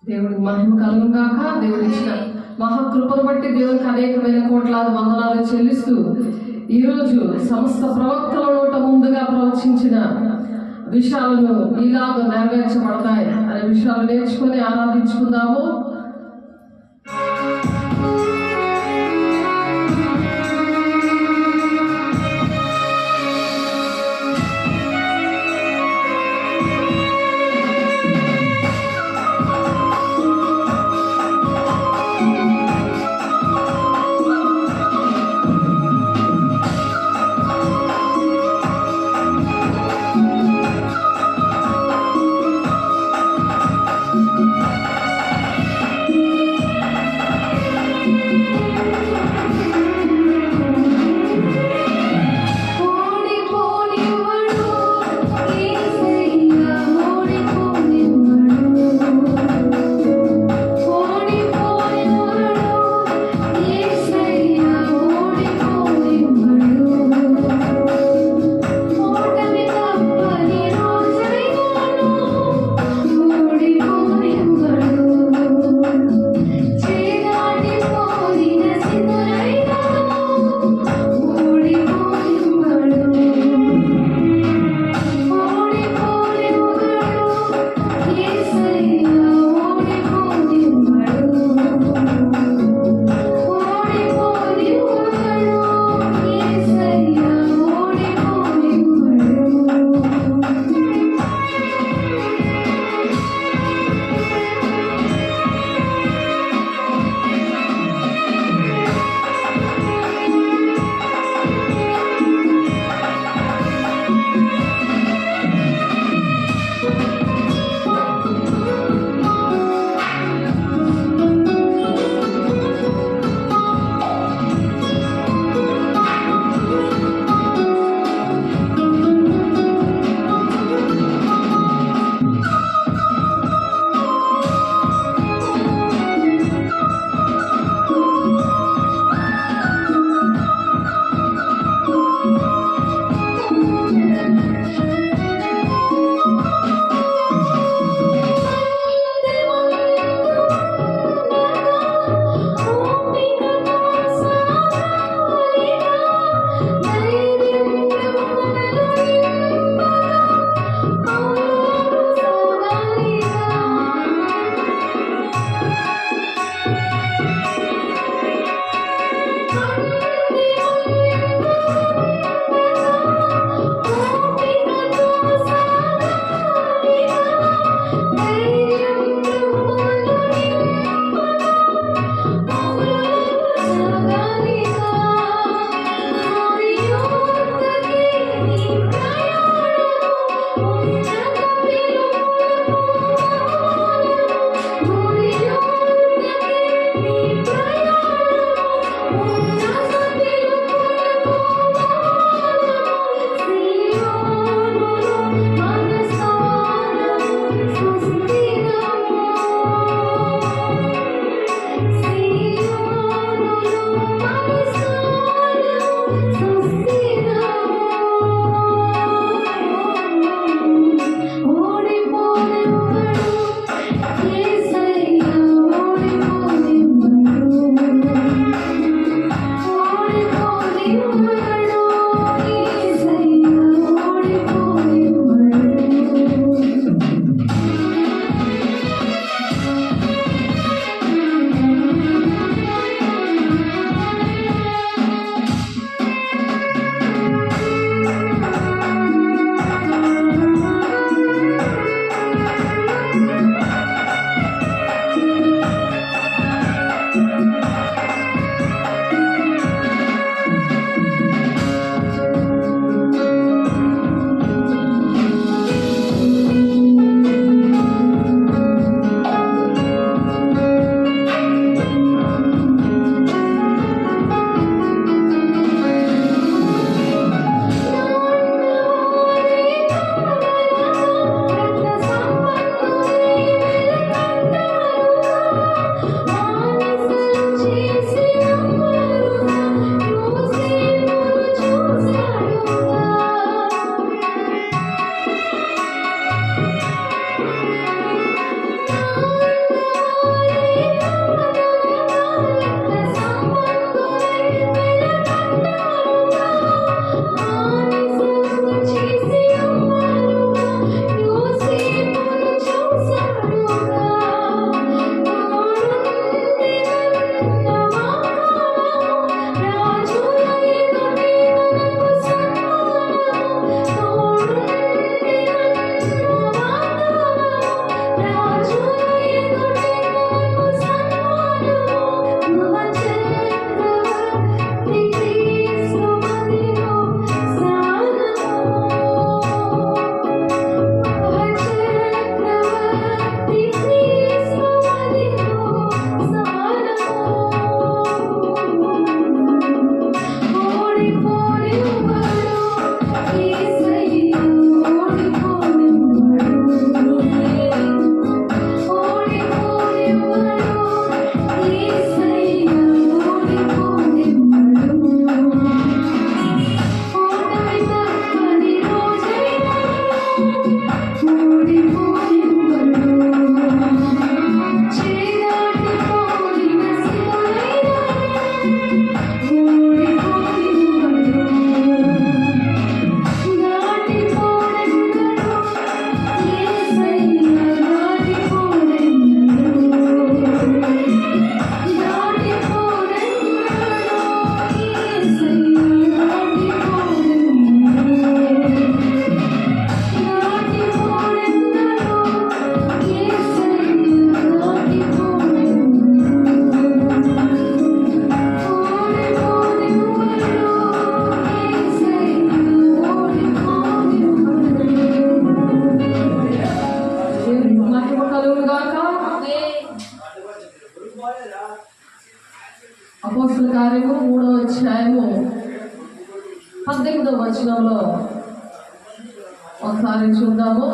దేవుడికి మహిమ కలుగును గాక. దేవుడు ఇచ్చిన మహాకృపను బట్టి దేవునికి అనేకమైన కోట్లాది వందనాలు చెల్లిస్తూ ఈరోజు సమస్త ప్రవక్తల నోట ముందుగా ప్రవచించిన విషయాలను ఇలాగ నెరవేర్చబడతాయి అనే విషయాలు నేర్చుకుని ఆరాధించుకుందాము. అపోస్తల కార్యము 3వ అధ్యాయము 18వ వచనంలో ఒకసారి చూద్దాము.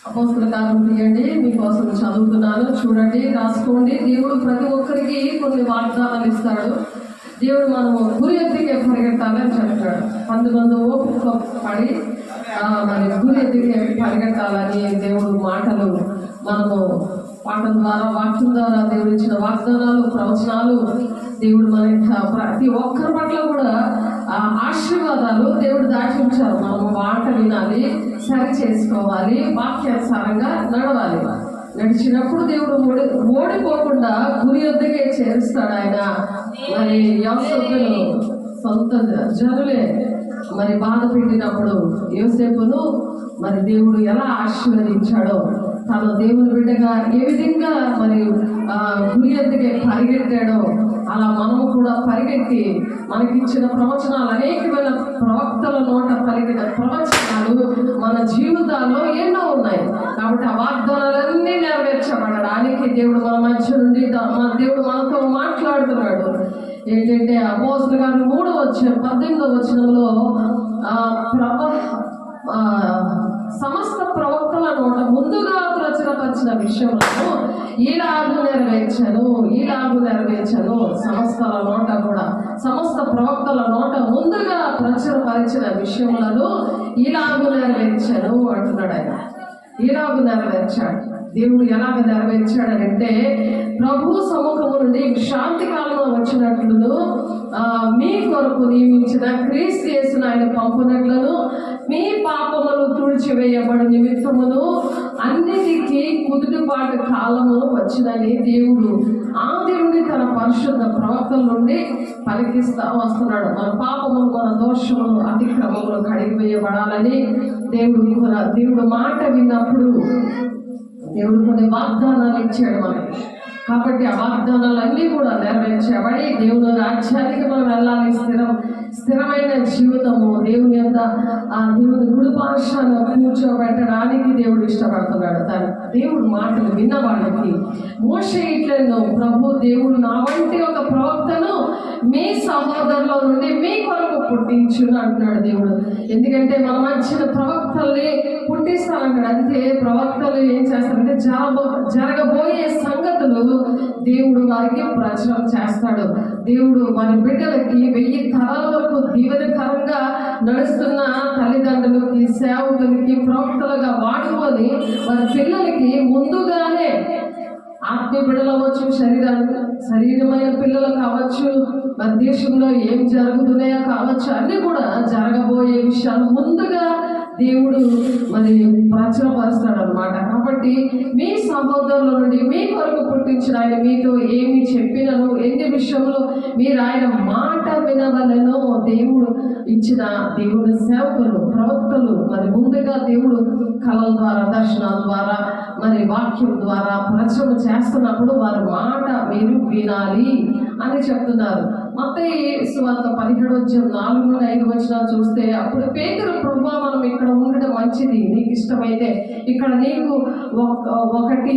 అపోస్తల కార్యం తీయండి, మీకోసం చదువుతున్నాను, చూడండి, రాసుకోండి. దేవుడు ప్రతి ఒక్కరికి కొన్ని వాగ్దానాలు ఇస్తాడు. దేవుడు మనము గురి ఎత్తికే పరిగెట్టాలని చెప్తాడు. 10 మంది ఓపిక పడి మరి గురి ఎత్తికే పరిగెట్టాలని దేవుడు మాటలు మనము పాటల ద్వారా, వాక్యం ద్వారా దేవుడు ఇచ్చిన వాగ్దానాలు, ప్రవచనాలు, దేవుడు మన ప్రతి ఒక్కరి పట్ల కూడా ఆశీర్వాదాలు దేవుడు దాచి ఉంచారు. మనము మాట వినాలి, సరి చేసుకోవాలి, వాక్యానుసారంగా నడవాలి. నడిచినప్పుడు దేవుడు ఓడిపోకుండా గురి వద్దకే చేరుస్తాడు ఆయన. మరి యోసేపును సొంత జనులే మరి బాధ పెట్టినప్పుడు యోసేపును మరి దేవుడు ఎలా ఆశీర్వదించాడో, తను దేవుని బిడ్డగా ఏ విధంగా మరి గురి వద్దకే పరిగెట్టాడో, అలా మనము కూడా పరిగెట్టి మనకిచ్చిన ప్రవచనాలు, అనేకమైన ప్రవక్తల నోట పలికిన ప్రవచనాలు మన జీవితాల్లో ఎన్నో ఉన్నాయి. కాబట్టి ఆ వాగ్దానాలన్నీ నెరవేర్చబడడానికి దేవుడు మన మధ్య నుండి దేవుడు మనతో మాట్లాడుతున్నాడు. ఏంటంటే అపోస్తల కార్యం 3వ అధ్యాయం 18వ వచనంలో సమస్త ప్రవక్తల నోట ముందుగా ప్రచురపరిచిన విషయములను ఈలాగు నెరవేర్చను. సమస్త ప్రవక్తల నోట ముందుగా ప్రచురపరిచిన విషయములను ఈలాగు నెరవేర్చను అంటున్నాడు ఆయన. ఈలాగు నెరవేర్చాడు. దేవుడు ఎలాగ నెరవేర్చాడంటే, ప్రభు సముఖము నుండి శాంతి కాలంలో వచ్చినట్లును మీ కొరకు నియమించిన క్రీస్తు యేసును ఆయన పంపునట్లను మీ పాపములు తుడిచివేయబడు నిమిత్తమును అన్నిటికీ కుదురుబాటు కాలము వచ్చినని దేవుడు ఆది నుండి తన పరిశుద్ధ ప్రవక్తల నుండి పలికిస్తా వస్తున్నాడు. మన పాపములు, మన దోషములు, అతిక్రమములు కడిగివేయబడాలని దేవుడు మాట విన్నప్పుడు దేవుడు కొన్ని వాగ్దానాలు ఇచ్చాడు మనకి. కాబట్టి ఆ వాగ్దానాలన్నీ కూడా నెరవేర్చబడి దేవుని రాజ్యానికి మనం వెళ్ళాలి. స్థిరమైన జీవితము దేవుని యొక్క దేవుని గుడి పార్శ్వాన కూర్చోబెట్టడానికి దేవుడు ఇష్టపడుతున్నాడు. దేవుడు మాటలు విన్న వాళ్ళకి మోషే ఇట్లను, ప్రభు దేవుడు నా వంటి ఒక ప్రవక్తను మీ సహోదరుల నుండి మీ కొరకు పుట్టించును అంటున్నాడు దేవుడు. ఎందుకంటే మన మధ్యన ప్రవక్తల్ని పుట్టిస్తానంటాడు. అంటే ప్రవక్తలు ఏం చేస్తారంటే జరగబోయే సంగతులు దేవుడు వారికి ప్రచురం చేస్తాడు. దేవుడు వారి బిడ్డలకి 1000 తరాల వరకు దీవెనకరంగా నడుస్తున్న తల్లిదండ్రులకి, సేవకులకి, ప్రవక్తలుగా వాడుకొని వారి పిల్లలకి ముందుగానే ఆత్మీయ బిడ్డలు అవ్వచ్చు, శరీరమైన పిల్లలు కావచ్చు, మన దేశంలో ఏం జరుగుతున్నాయో కావచ్చు, అన్నీ కూడా జరగబోయే విషయాలు ముందుగా దేవుడు మరి ప్రచురపరుస్తాడు అన్నమాట. కాబట్టి మీ సహోదరుల నుండి మీ కొరకు పుట్టించిన ఆయన మీతో ఏమి చెప్పినను, ఎన్ని విషయంలో మీరు ఆయన మాట వినవలెనో దేవుడు ఇచ్చిన దేవుని సేవకులు, ప్రవక్తలు మరి ముందుగా దేవుడు కళల ద్వారా, దర్శనాల ద్వారా, మరి వాక్యం ద్వారా ప్రచురణ చేస్తున్నప్పుడు వారి మాట మీరు వినాలి అని చెప్తున్నారు. మత్తయి సువార్త 17:4-5 చూస్తే, అప్పుడు పేతురు, ప్రభువా మనం ఇక్కడ ఉండడం మంచిది, నీకు ఇష్టమైతే ఇక్కడ నీకు ఒకటి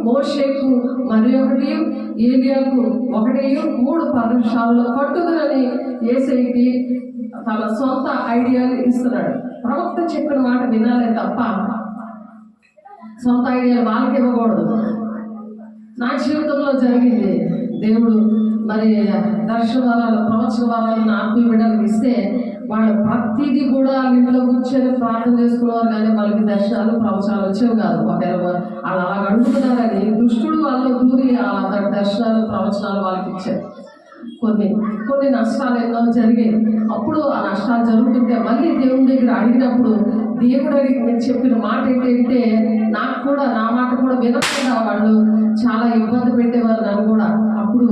మోషేకు మరి ఒకటి ఏలియాకు 3 పర్ణశాలలో కట్టుదలని యేసయ్యకి తన సొంత ఐడియాలు ఇస్తున్నాడు. ప్రవక్త చెప్పిన మాట వినాలే తప్ప సొంత ఐడియాలు వాళ్ళకి ఇవ్వకూడదు. నా జీవితంలో జరిగింది. దేవుడు మరి దర్శన వరాలు, ప్రవచన వరాలను ఆత్మీయ బిడ్డలకు ఇస్తే వాళ్ళు ప్రతిదీ కూడా ఇంట్లో కూర్చొని ప్రార్థన చేసుకునేవారు, కానీ వాళ్ళకి దర్శనాలు, ప్రవచనాలు వచ్చేవి కాదు. ఒకవేళ వాళ్ళు అలా అడుగుతున్నారని దుష్టుడు వాళ్ళు దూరి ఆ దర్శనాలు, ప్రవచనాలు వాళ్ళకి ఇచ్చారు. కొన్ని నష్టాలు ఎన్నో జరిగాయి. అప్పుడు ఆ నష్టాలు జరుగుతుంటే మళ్ళీ దేవుని దగ్గర అడిగినప్పుడు దేవుడు నేను చెప్పిన మాట ఏంటంటే, నాకు కూడా నా మాట కూడా వినకుండా వాళ్ళు చాలా ఇబ్బంది పెట్టేవారు నన్ను కూడా. అప్పుడు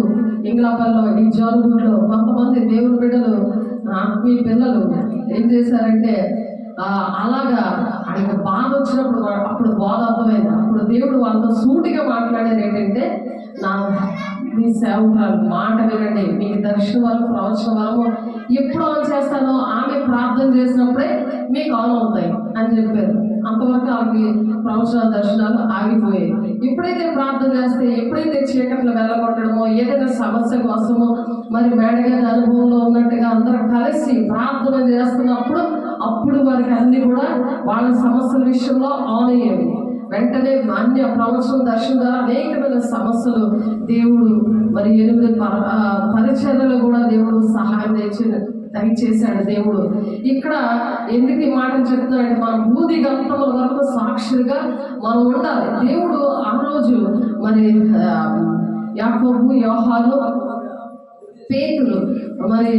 ఇంగ్లాపల్లో, ఈ జోరుగుడిలో కొంతమంది దేవుని బిడ్డలు, ఆత్మీయ పిల్లలు ఏం చేశారంటే, అలాగా ఆయనకు బాధ వచ్చినప్పుడు అప్పుడు బాధ అర్థమైంది. అప్పుడు దేవుడు వాళ్ళతో సూటిగా మాట్లాడేది ఏంటంటే, మీ సేవకురాలు మాట వినండి, మీకు దర్శన వరం ప్రవచన వరము ఎప్పుడు ఆన్ చేస్తానో ఆమె ప్రార్థన చేసినప్పుడే మీకు ఆన్ అవుతాయి అని చెప్పారు. అంతవరకు ఆమెకి ప్రవచన దర్శనాలు ఆగిపోయాయి. ఎప్పుడైతే ప్రార్థన చేస్తే, ఎప్పుడైతే చీకట్లో వెళ్ళగొట్టడమో, ఏదైనా సమస్య కోసమో మరి మేడగారి అనుభవంలో ఉన్నట్టుగా అందరూ కలిసి ప్రార్థన చేస్తున్నప్పుడు అప్పుడు వారికి అన్ని కూడా వాళ్ళ సమస్యల విషయంలో ఆన్ అయ్యేవి. వెంటనే అన్య ప్రవచన దర్శనం ద్వారా అనేకమైన సమస్యలు దేవుడు మరి 8 పరిచర్యలు కూడా దేవుడు సహాయం దయచేశాడు. దేవుడు ఇక్కడ ఎందుకు ఈ మాటలు చెప్తున్నాడంటే, మన బూది గంతముల వరకు సాక్షులుగా మనం ఉండాలి. దేవుడు ఆ రోజు మరి యాకోబు, యోహాను, పేతురు మరి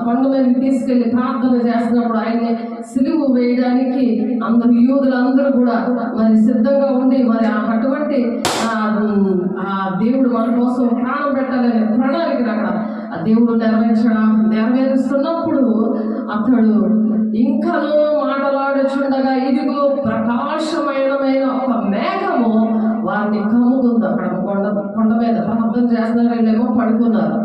కొండ మీద తీసుకెళ్లి ప్రార్థన చేస్తున్నప్పుడు ఆయన్ని సిలువ వేయడానికి అందరు యూదులందరూ కూడా మరి సిద్ధంగా ఉండి మరి అటువంటి దేవుడు మన కోసం ప్రాణం పెట్టాలనే ప్రణాళిక అక్కడ ఆ దేవుడు నెరవేరుస్తున్నప్పుడు అతడు ఇంకనూ మాటలాడుచుండగా ఇదిగో ప్రకాశమైన ఒక మేఘము వారిని కమ్ముకుంది. అక్కడ కొండ మీద ప్రార్థన చేస్తున్నారు, వీళ్ళేమో పడుకున్నారు,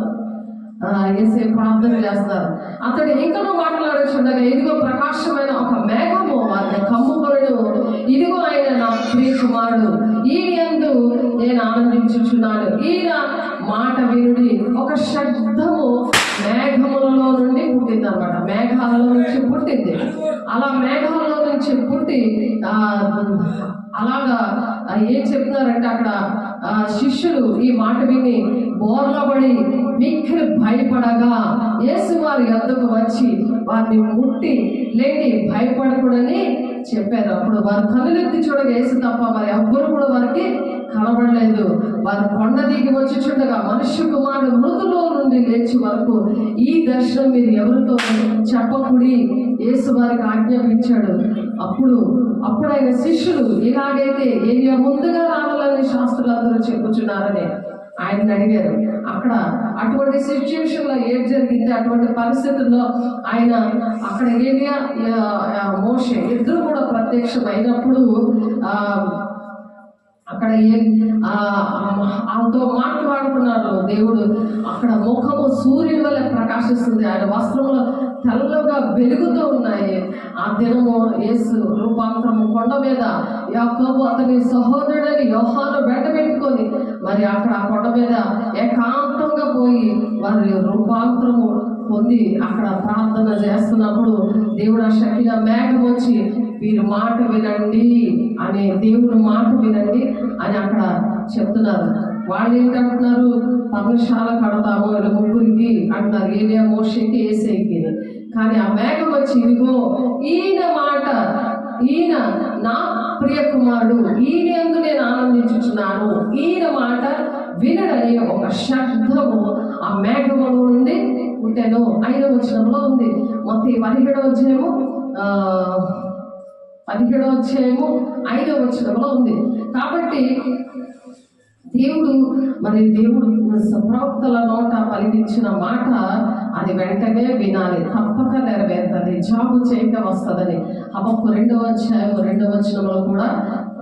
ఏసే ప్రార్థన చేస్తారు. అతడు ఇంకనూ మాట్లాడుచుండగా ఇదిగో ప్రకాశమైన ఒక మేఘము వారిని కమ్ముకొనెను. ఇదిగో ఆయన నా ప్రియ కుమారుడు, ఈయన యందు నేను ఆనందించుచున్నాను. ఈయన మాట వినుడి. ఒక శబ్దము మేఘములలో నుండి పుట్టింది అనమాట. మేఘాలలో నుంచి పుట్టింది. అలా మేఘాలలో నుంచి పుట్టి అలాగా ఏం చెప్తున్నారంటే, అక్కడ శిష్యులు ఈ మాట విని బోర్లబడి మిక్కిలి భయపడగా యేసు వారి యొద్దకు వచ్చి వారిని ముట్టి లేని భయపడకూడని చెప్పారు. అప్పుడు వారు కనులెత్తి చూడగా యేసు తప్ప మరి ఎవ్వరు కూడా వారికి కనబడలేదు. వారు కొండ దిగి వచ్చి చూడగా మనుష్య కుమారుడు మృతులో నుండి లేచి వరకు ఈ దర్శనం మీరు ఎవరితో చెప్పకుడి యేసు వారికి ఆజ్ఞాపించాడు. అప్పుడు ఆయన శిష్యులు ఇలాగైతే ఏలియా ముందుగా రావాలని శాస్త్రులందరూ చెప్పుచున్నారని ఆయన అడిగారు. అక్కడ అటువంటి సిచ్యుయేషన్లో ఏం జరిగింది, అటువంటి పరిస్థితుల్లో ఆయన అక్కడ ఏలియా, మోషే ఇద్దరు కూడా ప్రత్యక్షం అయినప్పుడు అక్కడ వాళ్ళతో మాట్లాడుకున్నారు. దేవుడు అక్కడ ముఖము సూర్యుని వల్ల ప్రకాశిస్తుంది, ఆయన వస్త్రములు తెల్లగా వెలుగుతూ ఉన్నాయి. ఆ దినము యేసు రూపాంతరము కొండ మీద యాకోబు అతని సహోదరుడని యోహాను వెంట పెట్టుకొని మరి అక్కడ ఆ కొండ మీద ఏకాంతంగా పోయి వారి రూపాంతరము పొంది అక్కడ ప్రార్థన చేస్తున్నప్పుడు దేవుడు ఆ శక్తిగా మేఘం వచ్చి వీరు మాట వినండి అనే దేవుడు మాట వినండి అని అక్కడ చెప్తున్నారు. వాళ్ళు ఏంటంటున్నారు, పర్ణశాల కడతాము ఇలా ముగ్గురికి అంటున్నారు, ఏలియా, మోషేకి, ఏసేకి. కానీ ఆ మేఘం వచ్చి ఇదిగో ఈయన మాట, ఈయన నా ప్రియ కుమారుడు, ఈయన యందు నేను ఆనందించుచున్నాను, ఈయన మాట వినడని ఒక శబ్దము ఆ మేఘములో నుండి పుట్టెను. 5వ వచనంలో ఉంది. మొత్తం 17వ అధ్యాయము 5వ వచనంలో ఉంది. కాబట్టి దేవుడు ప్రవక్తల నోట పలికించిన మాట అది వెంటనే వినాలి, తప్పక నెరవేరుతుంది, జాబు చేయక వస్తుందని హబక్కు 2వ అధ్యాయం 2వ వచనంలో కూడా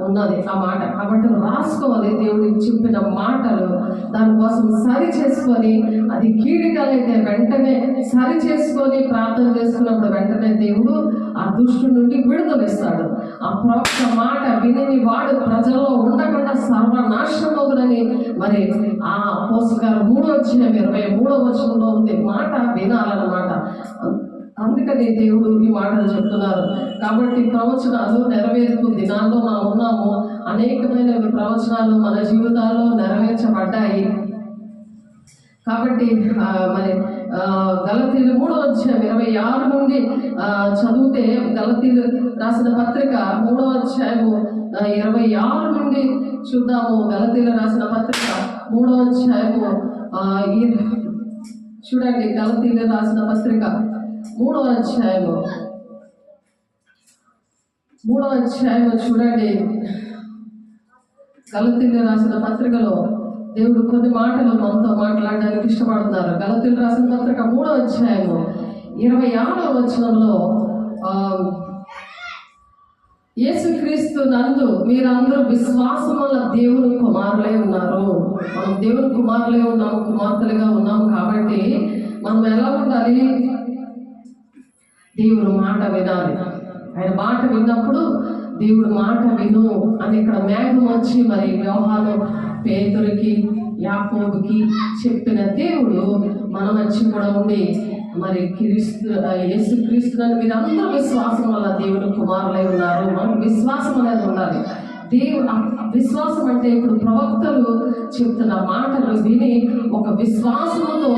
ఉన్నది ఆ మాట. కాబట్టి రాసుకోవాలి దేవుడికి చెప్పిన మాటలు, దానికోసం సరి చేసుకొని, అది కీడికలైతే వెంటనే సరి చేసుకొని ప్రార్థన చేసుకున్నప్పుడు వెంటనే దేవుడు ఆ దుష్టు నుండి విడుదలిస్తాడు. ఆ ప్రవక్త మాట విని వాడు ప్రజల్లో ఉండకుండా సర్వనాశనమగునని మరి ఆ అపోస్తలుల గారు 3వ అధ్యాయం 23వ వచనంలో ఉంది. మాట వినాలన్నమాట. అందుకని దేవుడు ఈ మాటలు చెప్తున్నారు. కాబట్టి ప్రవచనాలు నెరవేర్పు దినాల్లో మనం ఉన్నాము. అనేకమైన ప్రవచనాలు మన జీవితాల్లో నెరవేర్చబడ్డాయి. కాబట్టి మరి గలతీలు 3వ అధ్యాయం 26 నుండి చదివితే, గలతీలు రాసిన పత్రిక 3వ అధ్యాయము 26 నుండి చూద్దాము. గలతీలు రాసిన పత్రిక 3వ అధ్యాయము చూడండి. గలతీలు రాసిన పత్రిక 3వ అధ్యాయము చూడండి. గలతీలు రాసిన పత్రికలో దేవుడు కొన్ని మాటలు మనతో మాట్లాడడానికి ఇష్టపడుతున్నారు. గలతీలు రాసిన పత్రిక 3వ అధ్యాయము 26వ వచనంలో యేసుక్రీస్తు నందు మీరందరూ విశ్వాసం వల్ల దేవుని కుమారులై ఉన్నారు. మనం దేవుని కుమారులే ఉన్నాము, కుమార్తెలుగా ఉన్నాము. కాబట్టి మనం ఎలా ఉండాలి? దేవుడు మాట వినాలి. ఆయన మాట విన్నప్పుడు దేవుడు మాట విను అని ఇక్కడ మేఘం వచ్చి మరి యోహాను, పేతురుకి, యాకోబుకి చెప్పిన దేవుడు మన మధ్య కూడా ఉండి మరి యేసు క్రీస్తుని మీరు అందరూ విశ్వాసం వల్ల దేవుడు కుమారులై ఉన్నారు. మనకు విశ్వాసం అనేది ఉండాలి. విశ్వాసం అంటే ఇప్పుడు ప్రవక్తలు చెప్తున్న మాటలు విని ఒక విశ్వాసంతో,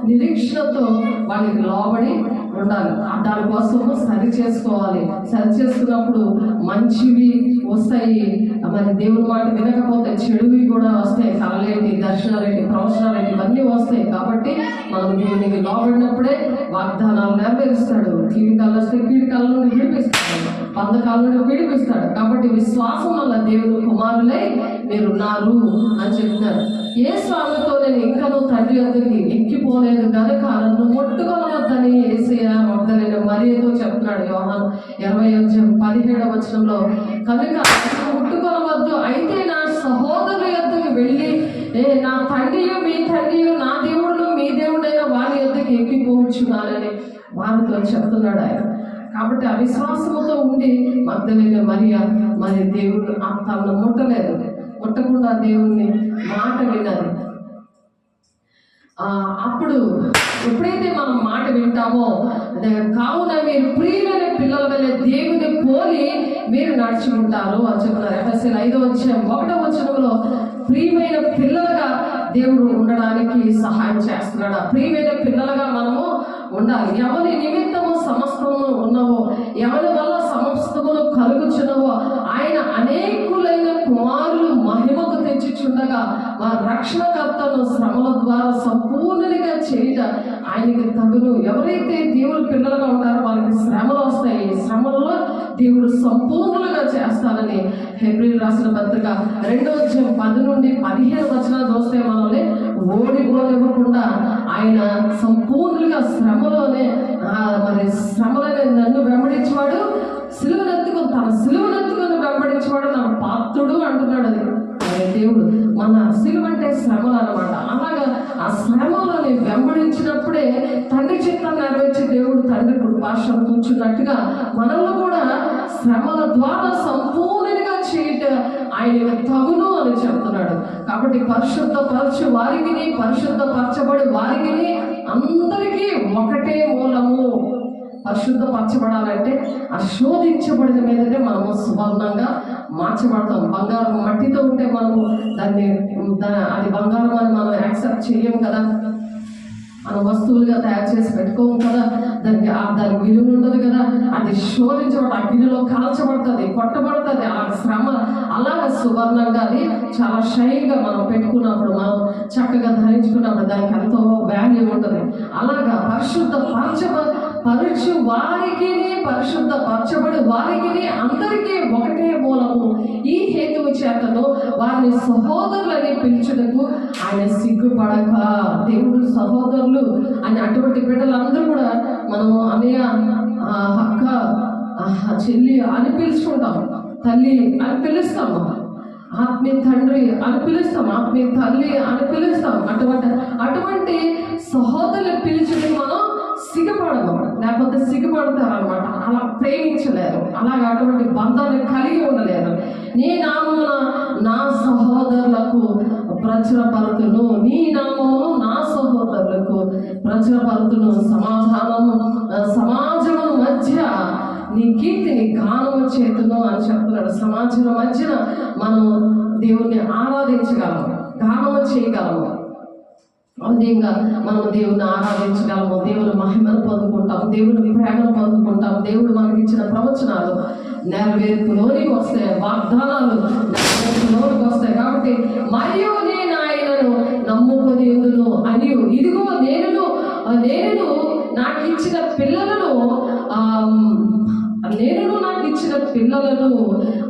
నిరీక్షణతో వాళ్ళకి లోబడి ఉండాలి. దానికోసము సరి చేసుకోవాలి. సరి చేసుకున్నప్పుడు మంచివి వస్తాయి, మరి దేవుని మాట వినకపోతే చెడువి కూడా వస్తాయి. కళలేంటి, దర్శనాలేంటి, ప్రవచనాలేంటి, ఇవన్నీ వస్తాయి. కాబట్టి మనం దేవునికి లోబడినప్పుడే వాగ్దానాలు నెరవేరుస్తాడు. కీడికాలు వస్తే కీడికాల నుండి విడిపిస్తాడు, బంధకాల నుండి విడిపిస్తాడు. కాబట్టి విశ్వాసం వల్ల దేవుని కుమారులై మీరున్నారు అని చెప్తున్నారు. ఏ స్వామితో నేను ఇంకనూ తండ్రి వద్దకు ఎక్కిపోలేదు కనుక నన్ను ముట్టుకొనవద్దని యేసయ్య మగ్దలేని మరియతో చెప్తున్నాడు. యోహాను 20:17 కనుక ముట్టుకొనవద్దు, అయితే నా సహోదరుల యొద్దకు వెళ్ళి నా తండ్రియు మీ తండ్రియు, నా దేవుడు మీ దేవుడైన వారి యొద్దకు ఎక్కిపోవచ్చున్నానని వారితో చెప్తున్నాడు ఆయన. కాబట్టి అవిశ్వాసముతో ఉండి మగ్దలేని మరియ మరి దేవుడు తనను ముట్టలేదు, ముట్టకుండా దేవుని మాట విన్నది. అప్పుడు ఎప్పుడైతే మనం మాట వింటామో, కావున మీరు ప్రియమైన పిల్లల వల్ల దేవుని పోలి మీరు నడిచి ఉంటారు అని చెప్తున్నారు. ఎఫెసీయులు 5:1 ప్రియమైన పిల్లలుగా దేవుడు ఉండడానికి సహాయం చేస్తున్నాడు. ప్రియమైన పిల్లలుగా మనము ఉండాలి. ఎవరి నిమిత్తము సమస్తము ఉన్నవో, ఎవరి వల్ల సమస్తమును కలుగుచున్నవో ఆయన అనేకులైన కుమారులు మహిమకు తెచ్చుచుండగా వారి రక్షణకర్తను శ్రమల ద్వారా సంపూర్ణంగా చేయట ఆయనకి తగును. ఎవరైతే దేవుడు పిల్లలుగా ఉంటారో వాళ్ళకి శ్రమలు వస్తాయి. శ్రమల్లో దేవుడు సంపూర్ణంగా చేస్తానని హెబ్రీయులకు రాసిన పత్రిక 2:10-15 చూస్తే మనల్ని ఓడిపోనివ్వకుండా ఆయన సంపూర్ణంగా శ్రమలోనే మరి శ్రమలనే నన్ను వెంబడించేవాడు తన సిలువనెత్తుకొని వెంబడించేవాడు నా పాత్రుడు అంటున్నాడు. అది దేవుడు మన సిలువ అంటే శ్రమలు అన్నమాట. అలాగా ఆ శ్రమలని వెంబడించినప్పుడే తండ్రి చిత్తాన్ని నెరవేర్చి దేవుడు తండ్రి కృపాసనం కూర్చున్నట్టుగా మనల్ని కూడా శ్రమల ద్వారా సంపూర్ణంగా చేయట ఆయన తగును అని చెప్తున్నాడు. కాబట్టి పరిశుద్ధపరచు వారికి, పరిశుద్ధపరచబడి వారికి అందరికీ ఒకటే మూలము. పరిశుద్ధపరచబడాలంటే ఆ శోధించబడిన మీదనే మనము సువర్ణంగా మార్చబడతాం. బంగారం మట్టితో ఉంటే మనము అది బంగారం అని మనం యాక్సెప్ట్ చేయము కదా, మనం వస్తువులుగా తయారు చేసి పెట్టుకోము కదా, దానికి విలువ ఉండదు కదా. అది శోధించబడి అగ్నిలో కాల్చబడుతుంది, కొట్టబడుతుంది. ఆ శ్రమ అలాగ సువర్ణంగా అది చాలా షైన్గా మనం పెట్టుకున్నప్పుడు, మనం చక్కగా ధరించుకున్నప్పుడు దానికి ఎంతో వాల్యూ ఉంటుంది. అలాగా పరిశుద్ధపరచు వారికి, పరిశుద్ధపరచబడి వారికి అందరికీ ఒకటే మూలము. ఈ హేతువు చేతను వారిని సహోదరులని పిలుచుటకు ఆయన సిగ్గుపడక, దేవుడు సహోదరులు అని అటువంటి బిడ్డలందరూ కూడా మనము అన్నయ్య, అక్క, చెల్లి అని పిలుచుకుంటాము, తల్లి అని పిలుస్తాము, ఆత్మీయ తండ్రి అని పిలుస్తాం, ఆత్మీయ తల్లి అని పిలుస్తాం. అటువంటి సహోదరులు పిలిచి మనం సిగ్గుపడము, లేకపోతే సిగ్గుపడతారు అనమాట. అలా ప్రేమించలేరు, అలాగే అటువంటి బంధాన్ని కలిగి ఉండలేరు. నీ నామమున నా సహోదరులకు ప్రచురపరుతును, నీ నామమును నా సహోదరులకు ప్రచురపరుతును, సమాజము మధ్య నీ కీర్తిని గానము చేతును అని చెప్తున్నాడు. సమాజం మధ్యన మనం దేవుణ్ణి ఆరాధించగలము, గానము చేయగలము. అదేంగా మనం దేవుని ఆరాధించగలము, దేవుని మహిమను పొందుకుంటాం, దేవుని ప్రేమను పొందుకుంటాం. దేవుడు మనకి ఇచ్చిన ప్రవచనాలు నెరవేర్పులోనికి వస్తాయి, వాగ్దానాలు నెరవేర్పులోనికి వస్తాయి. కాబట్టి మరియు నేను ఆయనను నమ్ముకొని ఎందును అని, ఇదిగో నేను నాకు ఇచ్చిన పిల్లలను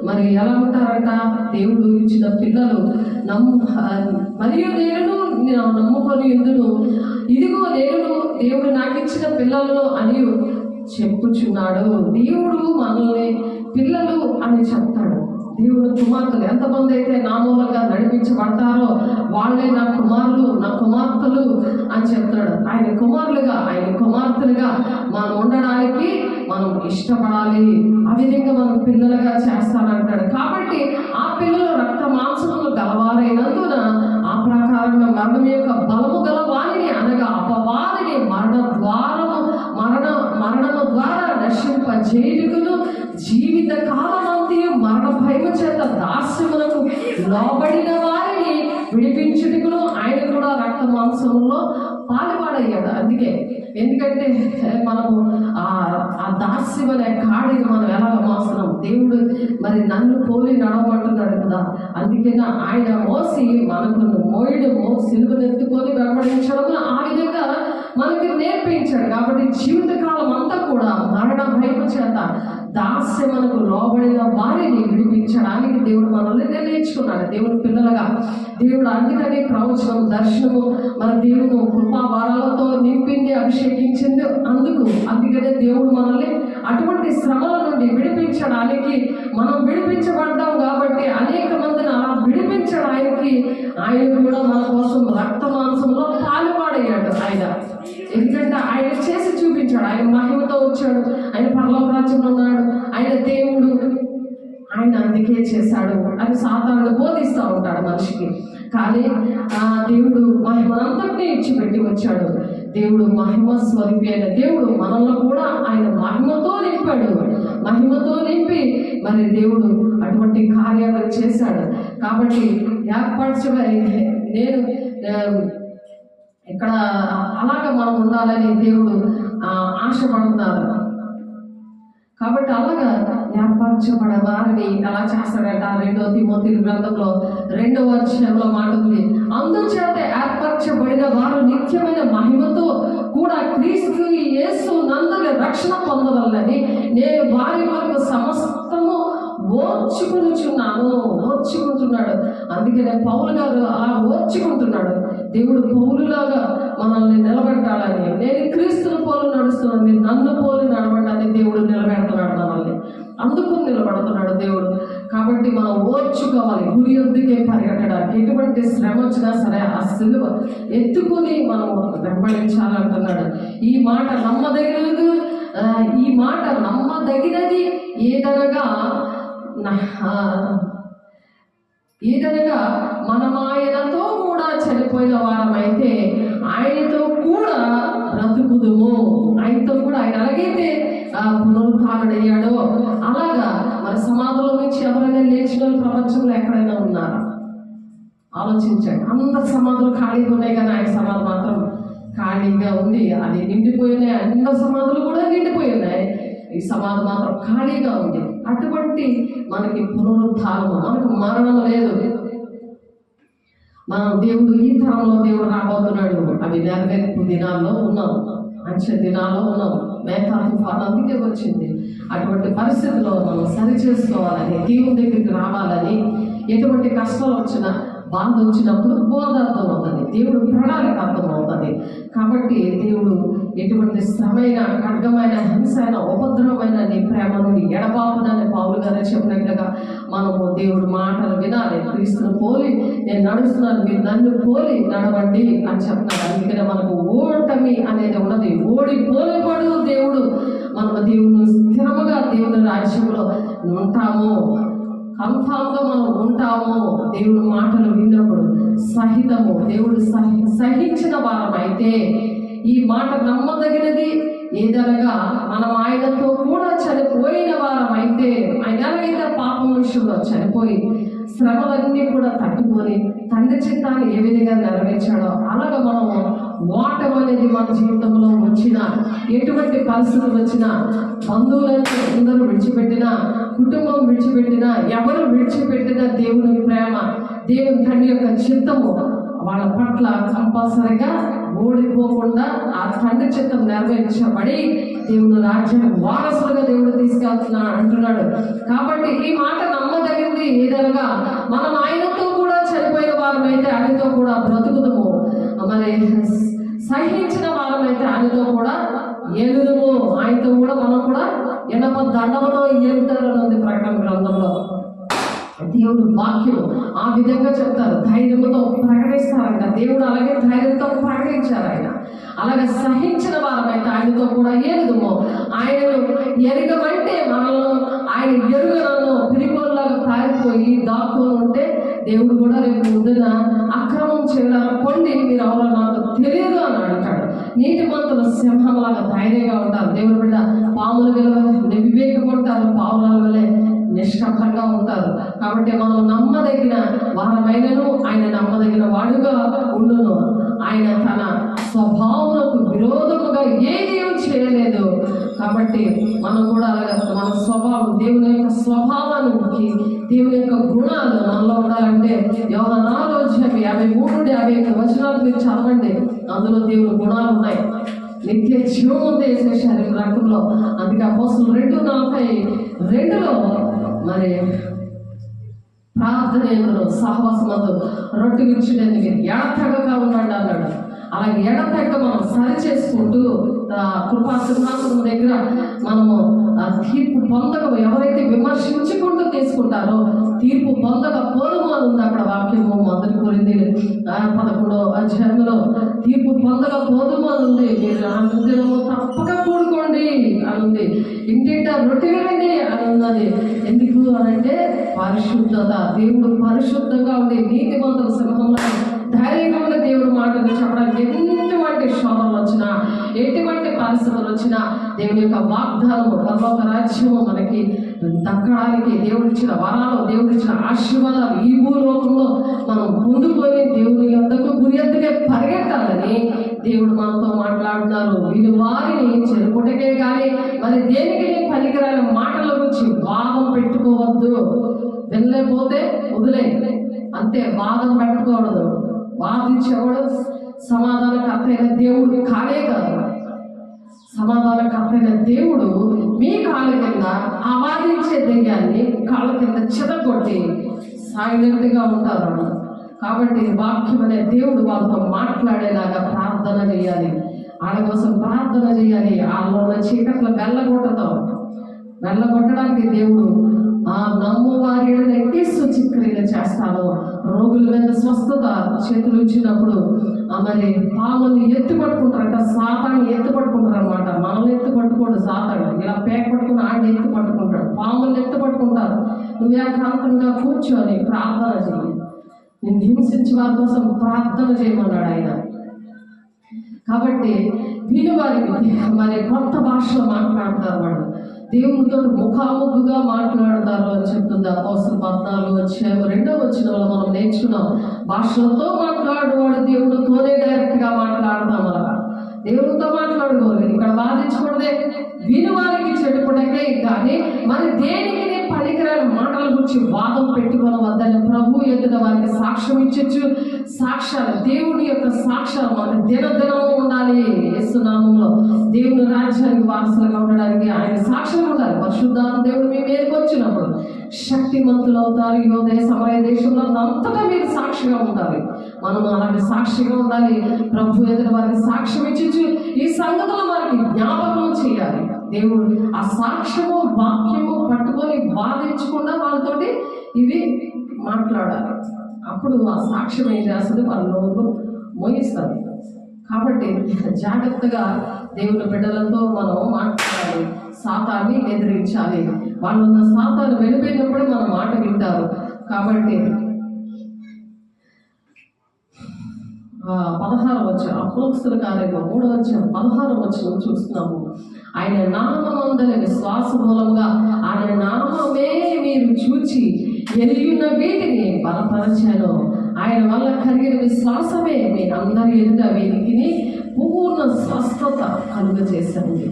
మరి ఎలా ఉంటారంట? దేవుడు ఇచ్చిన పిల్లలు మరియు నేను నమ్ముకొని ఎందును, ఇదిగో దేవుడు నాకు ఇచ్చిన పిల్లలను అని చెప్పుచున్నాడు. దేవుడు మనల్ని పిల్లలు అని చెప్తాడు. దేవుని కుమార్తెలు ఎంతమంది అయితే నా మూలంగా నడిపించబడతారో వాళ్ళే నా కుమారులు, నా కుమార్తెలు అని చెప్తాడు. ఆయన కుమారులుగా, ఆయన కుమార్తెలుగా మనం ఉండడానికి మనం ఇష్టపడాలి. ఆ విధంగా మనం పిల్లలుగా చేస్తానంటాడు. కాబట్టి ఆ పిల్లలు రక్త మాంసములు గలవారైనందున ఆ ప్రకారంగా మరణం యొక్క బలము గల వారిని, అనగా అపవాదిని మరణము ద్వారా నశింపజేయుటకును, జీవిత కాలమంతయు మరణ భయము చేత దాస్యములకు లోబడిన వారిని విడిపించుటకును ఆయన కూడా రక్త మాంసములో పాలువాడయ్యాడు. అందుకే ఎందుకంటే మనము ఆ దాస్యం అనే కాడిని మనం ఎలా మోస్తున్నాం, దేవుడు మరి నన్ను పోలి నడవమంటున్నాడు కదా. అందుకే ఆయన మోసి మనకు మోయడము, సిలువను ఎత్తుకొని వెంబడించడం ఆ విధంగా మనకి నేర్పించాడు. కాబట్టి జీవితకాలం అంతా కూడా మరణ భయము చేత దాస్యమునకు లోబడిన వారిని విడిపించడానికి దేవుడు మనల్ని నిర్ణయించుకున్నాడు. దేవుని పిల్లలుగా దేవుడు అందుకని ప్రవచనం, దర్శనము మన దేవుడు కృపావారాలతో నింపింది, అభిషేకించింది. అందుకనే దేవుడు మనల్ని అటువంటి శ్రమల నుండి విడిపించడానికి, మనం విడిపించబడ్డాం కాబట్టి అనేక మందిని అలా విడిపించడానికి ఆయన కూడా మన కోసం రక్త మాంసంలో పాలువాడయ్యాడు. ఆయన ఎందుకంటే ఆయన చేసి చూపించాడు. ఆయన మహిమతో వచ్చాడు, ఆయన పరలోక రాజ్యంలో ఉన్నాడు, ఆయన దేవుడు, ఆయన అందుకే చేశాడు అని సాతానుడు బోధిస్తూ ఉంటాడు మనిషికి. కానీ ఆ దేవుడు మహిమనంతటినీ ఇచ్చిపెట్టి వచ్చాడు. దేవుడు మహిమ స్వరూపి అయిన దేవుడు మనల్ని కూడా ఆయన మహిమతో నింపాడు. మహిమతో నింపి మరి దేవుడు అటువంటి కార్యాలు చేశాడు. కాబట్టి నేను ఇక్కడ అలాగ మనం ఉండాలని దేవుడు ఆశపడుతున్నారు. కాబట్టి అలాగా ఏర్పరచబడ వారిని ఎలా చేస్తాడంట? 2 తిమోతి గ్రంథంలో 2వ అధ్యాయంలో మాట ఉంది, అందుచేత ఏర్పరచబడిన వారు నిత్యమైన మహిమతో కూడా క్రీస్తు యేసు నందుని రక్షణ పొందవల్లని నేను వారి వరకు సమస్తము ఓర్చుకుంటున్నాడు. అందుకనే పౌలు గారు అలా ఓర్చుకుంటున్నాడు. దేవుడు పౌలులాగా మనల్ని నిలబెట్టాలని, నేను క్రీస్తుని పోలు నడుస్తున్నాను, మీరు నన్ను పోలు నడవండి దేవుడు నిలబెడుతున్నాడు మనల్ని. అందుకు నిలబడుతున్నాడు దేవుడు. కాబట్టి మనం ఓర్చుకోవాలి, గురి ఎద్దుకే పరిగెట్టడానికి. ఎటువంటి శ్రమ వచ్చినా సరే ఆ సిలువ ఎత్తుకుని మనం వెంబడించాలంటున్నాడు. ఈ మాట నమ్మదగినది ఏదనగా మనం ఆయనతో కూడా చనిపోయిన వారమైతే ఆయనతో కూడా బ్రతుకుదుము. ఆయనతో కూడా ఆయన ఎలాగైతే పునరుద్ధారుడయ్యాడో అలాగా మరి సమాధుల నుంచి ఎవరైనా లేచిన ప్రపంచంలో ఎక్కడైనా ఉన్నారా? ఆలోచించండి. అందరు సమాధులు ఖాళీగా ఉన్నాయి, కానీ ఆయన సమాధి మాత్రం ఖాళీగా ఉంది. అది నిండిపోయినాయి, అందరు సమాధులు కూడా నిండిపోయి ఉన్నాయి, ఈ సమాధి మాత్రం ఖాళీగా ఉంది. అటువంటి మనకి పునరుద్ధారము, మనకు మరణం లేదు. మనం దేవుడు ఈ తరంలో దేవుడు రాబోతున్నాడు. అవి నెరవేర్పు దినాల్లో ఉన్నాం, మంచి దినాల్లో ఉన్నాం. మేఘా తుఫాను అందుకే వచ్చింది. అటువంటి పరిస్థితుల్లో మనం సరి చేసుకోవాలని, దేవుని దగ్గరికి రావాలని, ఎటువంటి కష్టాలు వచ్చినా, బాధ వచ్చినప్పుడు బోధ అర్థం అవుతుంది, దేవుడు ప్రణాళిక అర్థం అవుతుంది. కాబట్టి దేవుడు ఎటువంటి శ్రమైన, ఖడ్గమైన, హింసైన, ఉపద్రవమైన నీ ప్రేమ నుండి ఎడబాపునని పౌలు గారు చెప్పినట్లుగా మనము దేవుడు మాటలు వినాలి. క్రీస్తును పోలి నేను నడుస్తున్నాను, మీరు నన్ను పోలి నడవండి అని చెప్తారు. అందుకనే మనకు ఓటమి అనేది ఉన్నది. ఓడిపోలేవాడు దేవుడు. మనం దేవుడు స్థిరముగా దేవుని రాజ్యంలో ఉంటాము, కన్ఫామ్గా మనం ఉంటాము. దేవుడు మాటలు విన్నప్పుడు సహితము దేవుడు సహించిన వారం అయితే ఈ మాట నమ్మదగినది ఏదనగా మనం ఆయనతో కూడా చనిపోయిన వారం అయితే, ఆయన ఎలాగైతే పాపం విషయంలో చనిపోయి శ్రమలన్నీ కూడా తట్టుకొని తండ్రి చిత్తాన్ని ఏ విధంగా నెరవేర్చాడో అలాగ మనము ఓటం అనేది మన జీవితంలో వచ్చినా, ఎటువంటి పరిస్థితులు వచ్చినా, బంధువులను అందరూ విడిచిపెట్టినా, కుటుంబం విడిచిపెట్టినా, ఎవరు విడిచిపెట్టినా దేవుని ప్రేమ, దేవుని తండ్రి యొక్క చిత్తము వాళ్ళ పట్ల కంపల్సరిగా ఓడిపోకుండా ఆ తండ్రి చిత్తం నెరవేర్చబడి దేవుని రాజ్యం వారసులుగా దేవుడు తీసుకెళ్తున్నాడు అంటున్నాడు. కాబట్టి ఈ మాట నమ్మదగింది ఏదనగా మనం ఆయనతో కూడా చనిపోయిన వారమైతే ఆయనతో కూడా బ్రతుకుదము, మరి సహించిన వారమైతే ఆయనతో కూడా ఏలుదుము. ఆయనతో కూడా మనం కూడా ఎనప దండములో ఏలుతారని ఉంది ప్రకటన గ్రంథంలో. దేవుడు వాక్యం ఆ విధంగా చెప్తారు, ధైర్యంతో ప్రకటిస్తారంట. దేవుడు అలాగే ధైర్యంతో ప్రకటించారు. ఆయన అలాగే సహించిన వారమైతే ఆయనతో కూడా ఏ విధమో ఆయనను ఎరగమంటే మనల్ని ఆయన ఎరుగనను పిరిగోల్లాగా పారిపోయి దాక్కొని ఉంటే దేవుడు కూడా రేపు పొద్దున అక్రమం చేయాలని పొండి మీరు ఎవరో నాకు తెలియదు అని అంటాడు. నీతిమంతుల సింహంలాగా ధైర్యంగా ఉంటారు. దేవుడు బిడ్డ పాములు గెలవలే వివేకం ఉంటారు, పావుల వలె నిష్కపంగా ఉంటారు. కాబట్టి మనం నమ్మదగిన వారమైనను ఆయన నమ్మదగిన వాడుగా ఉండును. ఆయన తన స్వభావములకు విరోధముగా ఏది చేయలేదు. కాబట్టి మనం కూడా అలాగే మన స్వభావం, దేవుని యొక్క స్వభావానికి దేవుని యొక్క గుణాలు మనలో ఉండాలంటే యోహాను 4:53-55 వచనాలు మీరు చదవండి. అందులో దేవుని గుణాలు ఉన్నాయి. నిత్య జీవం ఉంది వేసేసారు ఈ రకంలో. అందుకే అపోస్తలులు 2:42 మరి ప్రార్థన ఎందులో సహవాసమందు రొట్టె విడిచినది మీరు ఎడతెగక ఉండండి అన్నాడు. అలాగే ఎడతెగక మనం సరి చేసుకుంటూ కృపా సింహాసనం దగ్గర మనము తీర్పు పొందక, ఎవరైతే విమర్శించుకుంటూ తీసుకుంటారో తీర్పు పొందక పోరుము అని ఉంది అక్కడ వాక్యము. 1 కొరింథీయులు 11వ అధ్యాయంలో తీర్పు పొందక పోదుము అని ఉంది. మీరు అనుదినము తప్పక కూడుకోండి అని ఉంది. ఇంటింట రొట్టె వినండి అని ఉన్నది. ఎందుకు అనంటే పరిశుద్ధత. దేవుడు పరిశుద్ధంగా ఉండి నీతిమంతుల సింహంలో ధైర్యంగా ఉన్న దేవుడు మాటలు చెప్పడానికి ఎటువంటి శోధనలు వచ్చినా, ఎటువంటి పరిస్థితులు వచ్చినా దేవుని యొక్క వాగ్దానము, పరలోక రాజ్యము మనకి దక్కడానికి దేవుడిచ్చిన వరాలు, దేవుడిచ్చిన ఆశీర్వాదాలు ఈ భూలోకంలో మనం పొందుకొని దేవుని యొద్దకు గురి ఎత్తుకే పరిగెట్టాలని దేవుడు మనతో మాట్లాడుతున్నారు. వీళ్ళు వారిని చెరుపుటకే కానీ మరి దేనికి పనికిరాని మాటల గురించి వాదం పెట్టుకోవద్దు. వెళ్ళలేకపోతే వదిలే అంతే. వాదం పెట్టుకోవద్దు. వాదించేవాడు సమాధానకర్త అయిన దేవుడు కానే కాదు. సమాధానకర్త అయిన దేవుడు మీ కాళ్ళ కింద ఆవాదించే దెయ్యాన్ని కాళ్ళ కింద చెదగొట్టి సైలెంట్గా ఉంటారు. కాబట్టి వాక్యం అనే దేవుడు వాళ్ళతో మాట్లాడేలాగా ప్రార్థన చేయాలి. వాళ్ళ కోసం ప్రార్థన చేయాలి. వాళ్ళ చీకట్లో వెళ్ళగొట్టడానికి దేవుడు నమ్ము వారి ఎట్టి సూచిక్రియలు చేస్తాను. రోగుల మీద స్వస్థత చేతులు ఇచ్చినప్పుడు మరి పాముల్ని ఎత్తి పట్టుకుంటారంట, సాతాన్ని ఎత్తి పట్టుకుంటారు అనమాట. మనల్ని ఎత్తి పట్టుకోడు సాతాడు. ఇలా పేక పట్టుకుని ఆడిని ఎత్తి పట్టుకుంటాడు, పాముల్ని ఎత్తి పట్టుకుంటారు. నువ్వు ఏకాంతంగా కూర్చొని ప్రార్థన చేయి. నేను హింసించి వారి కోసం ప్రార్థన చేయమన్నాడు ఆయన. కాబట్టి విని వారికి మరి కొత్త భాషలో మాట్లాడతారు. వాడు దేవునితో ముఖాముఖిగా మాట్లాడతారు అని చెప్తుంది అపోస్తలులు 14:2 మనం నేర్చుకున్నాం. భాషలతో మాట్లాడేవాడు దేవుడితోనే డైరెక్ట్గా మాట్లాడతాం. అలాగా దేవుడితో మాట్లాడుకోవాలి. ఇక్కడ వాదించకూడదే, విని వారికి చెడుపడకే కానీ మరి దేనికి పనికిరాని మాటల గురించి వాదం పెట్టుకుని వద్దని ప్రభు ఎదుట వారికి సాక్ష్యం ఇచ్చొచ్చు. సాక్ష్యాలు, దేవుని యొక్క సాక్ష్యాలు మనకు దినదినము ఉండాలి. యేసునామంలో దేవుని రాజ్యానికి వారసులుగా ఉండడానికి ఆయన సాక్ష్యం ఉండాలి. పరిశుద్ధాత్మ దేవుడు మీ మీదకి వచ్చినప్పుడు శక్తిమంతులు అవుతారు. యోదయ సమయ దేశంలో అంతటా మీరు సాక్షిగా ఉండాలి. మనం అలాంటి సాక్షిగా ఉండాలి. ప్రభు ఎదుట వారికి సాక్ష్యం ఇచ్చొచ్చు. ఈ సంగతులు వారికి జ్ఞాపకం చేయాలి. దేవుడు ఆ సాక్ష్యము వాక్యము పట్టుకొని వాదించకుండా వాళ్ళతోటి ఇవి మాట్లాడాలి. అప్పుడు ఆ సాక్ష్యం ఏం చేస్తుంది, వాళ్ళ నోరు మోయిస్తుంది. కాబట్టి జాగ్రత్తగా దేవుని బిడ్డలతో మనం మాట్లాడాలి. సాతాన్ని ఎదిరించాలి. వాళ్ళున్న సాతాన్ని వెళ్ళిపోయినప్పుడు మన మాట వింటారు. కాబట్టి 16 అపోస్తలుల కార్యము 3:16 చూస్తున్నాము. ఆయన నామమందలి విశ్వాస మూలంగా ఆయన నామమే మీరు చూచి ఎరిగిన వీటిని బలపరచాను. ఆయన వల్ల కలిగిన విశ్వాసమే మీ అందరి ఎదుట వీరికి పూర్ణ స్వస్థత కలుగజేసింది.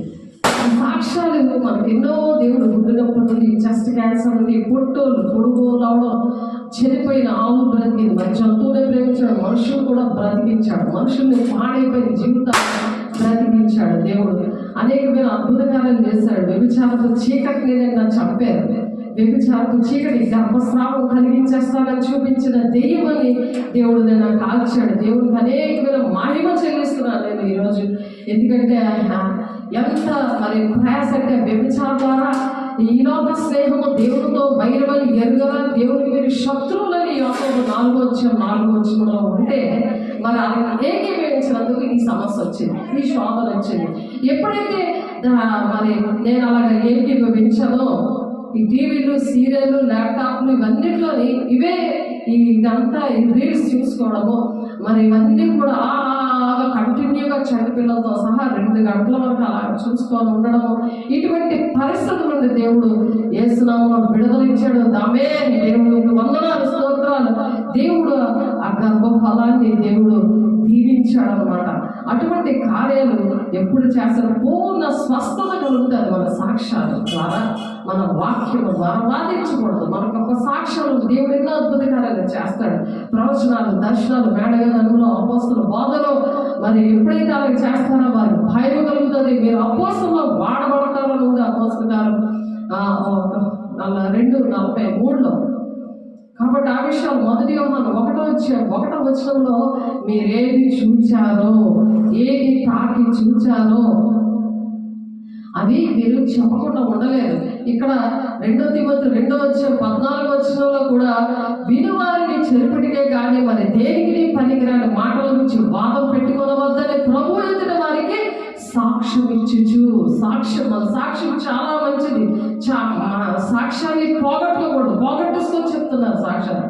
సాక్ష్యాలు మనకు ఎన్నో దేవుడు గుడ్డినప్పటి నుండి చెస్ట్ క్యాన్సర్ నుండి పొడుగు రావడం, చనిపోయిన ఆవు బ్రతికింది, మరి జంతువులే ప్రేమించాడు, మనుషులు కూడా బ్రతికించాడు, మనుషుల్ని పాడైపోయిన జీవితాన్ని బ్రతికించాడు. దేవుడు అనేకమైన అద్భుత కార్యాలు చేశాడు. వ్యభిచారపు చీకటిని నేను చంపారు. వ్యభిచారపు చీకటి గర్భస్రావం కలిగించేస్తానని చూపించిన దెయ్యమని దేవుడు నేను కాల్చాడు. దేవుడికి అనేకమైన మహిమ చెల్లిస్తున్నాను నేను ఈరోజు. ఎందుకంటే ఎంత మరి ప్రయాస అంటే వ్యభిచారం ద్వారా ఈ లోక స్నేహము దేవునితో వైరమని ఎరుగరా, దేవునికి మీరు శత్రువులని యోసేపు 4:4 ఉంటే మరి అది ఏకీభవించినందుకు ఈ సమస్య వచ్చింది, ఈ శోధన వచ్చింది. ఎప్పుడైతే మరి నేను అలాగ ఏకీభవించానో, ఈ టీవీలు, సీరియళ్ళు, ల్యాప్టాప్లు ఇవన్నిట్లోని ఇవే ఇదంతా ఈ రీల్స్ చూసుకోవడము, మరి ఇవన్నీ కూడా కంటిన్యూగా చంటి పిల్లలతో సహా 2 గంటల వరకు అలా చూసుకొని ఉండడము, ఇటువంటి పరిస్థితుల నుండి దేవుడు యేసునామములో విడుదల ఇచ్చాడు. దామే దేవుడు వందనాలు, స్తోత్రాలు. దేవుడు ఆ గర్భఫలాన్ని దేవుడు దీవించాడు అన్నమాట. అటువంటి కార్యాలు ఎప్పుడు చేస్తారు? పూర్ణ స్వస్థత కలుగుతుంది మన సాక్ష్యాల ద్వారా, మన వాక్యం ద్వారా. వాదించకూడదు. మనకు ఒక సాక్ష్యాలు దేవుడు ఎన్నో అద్భుత కార్యాలు చేస్తాడు. ప్రవచనాలు, దర్శనాలు, మేడగదంలో, అపోస్తల బోధలో మరి ఎప్పుడైతే అలా చేస్తారో వారి భయం కలుగుతుంది. మీరు అపోస్తలలో వాడబడతారని ఉంది అపోస్తల గారు 2:43. కాబట్టి ఆ విషయాలు 1 యోహాను 1వ వచనంలో మీరేది చూచారో, ఏది తాకి చూచారో అవి మీరు చెప్పకుండా ఉండలేరు. ఇక్కడ 2 తిమోతి 2:14 కూడా వినువారిని చెరుపుటికే కానీ మరి దేనికి పనికిరాని మాటల గురించి వాదం పెట్టుకోవద్దని ప్రభు ఎదుట వారికి సాక్ష్యం ఇచ్చుచు. మన సాక్ష్యం చాలా మంచిది. సాక్ష్యాన్ని పోగొట్టుకోకూడదు. పోగొట్టుకొని చెప్తున్నారు సాక్ష్యాన్ని.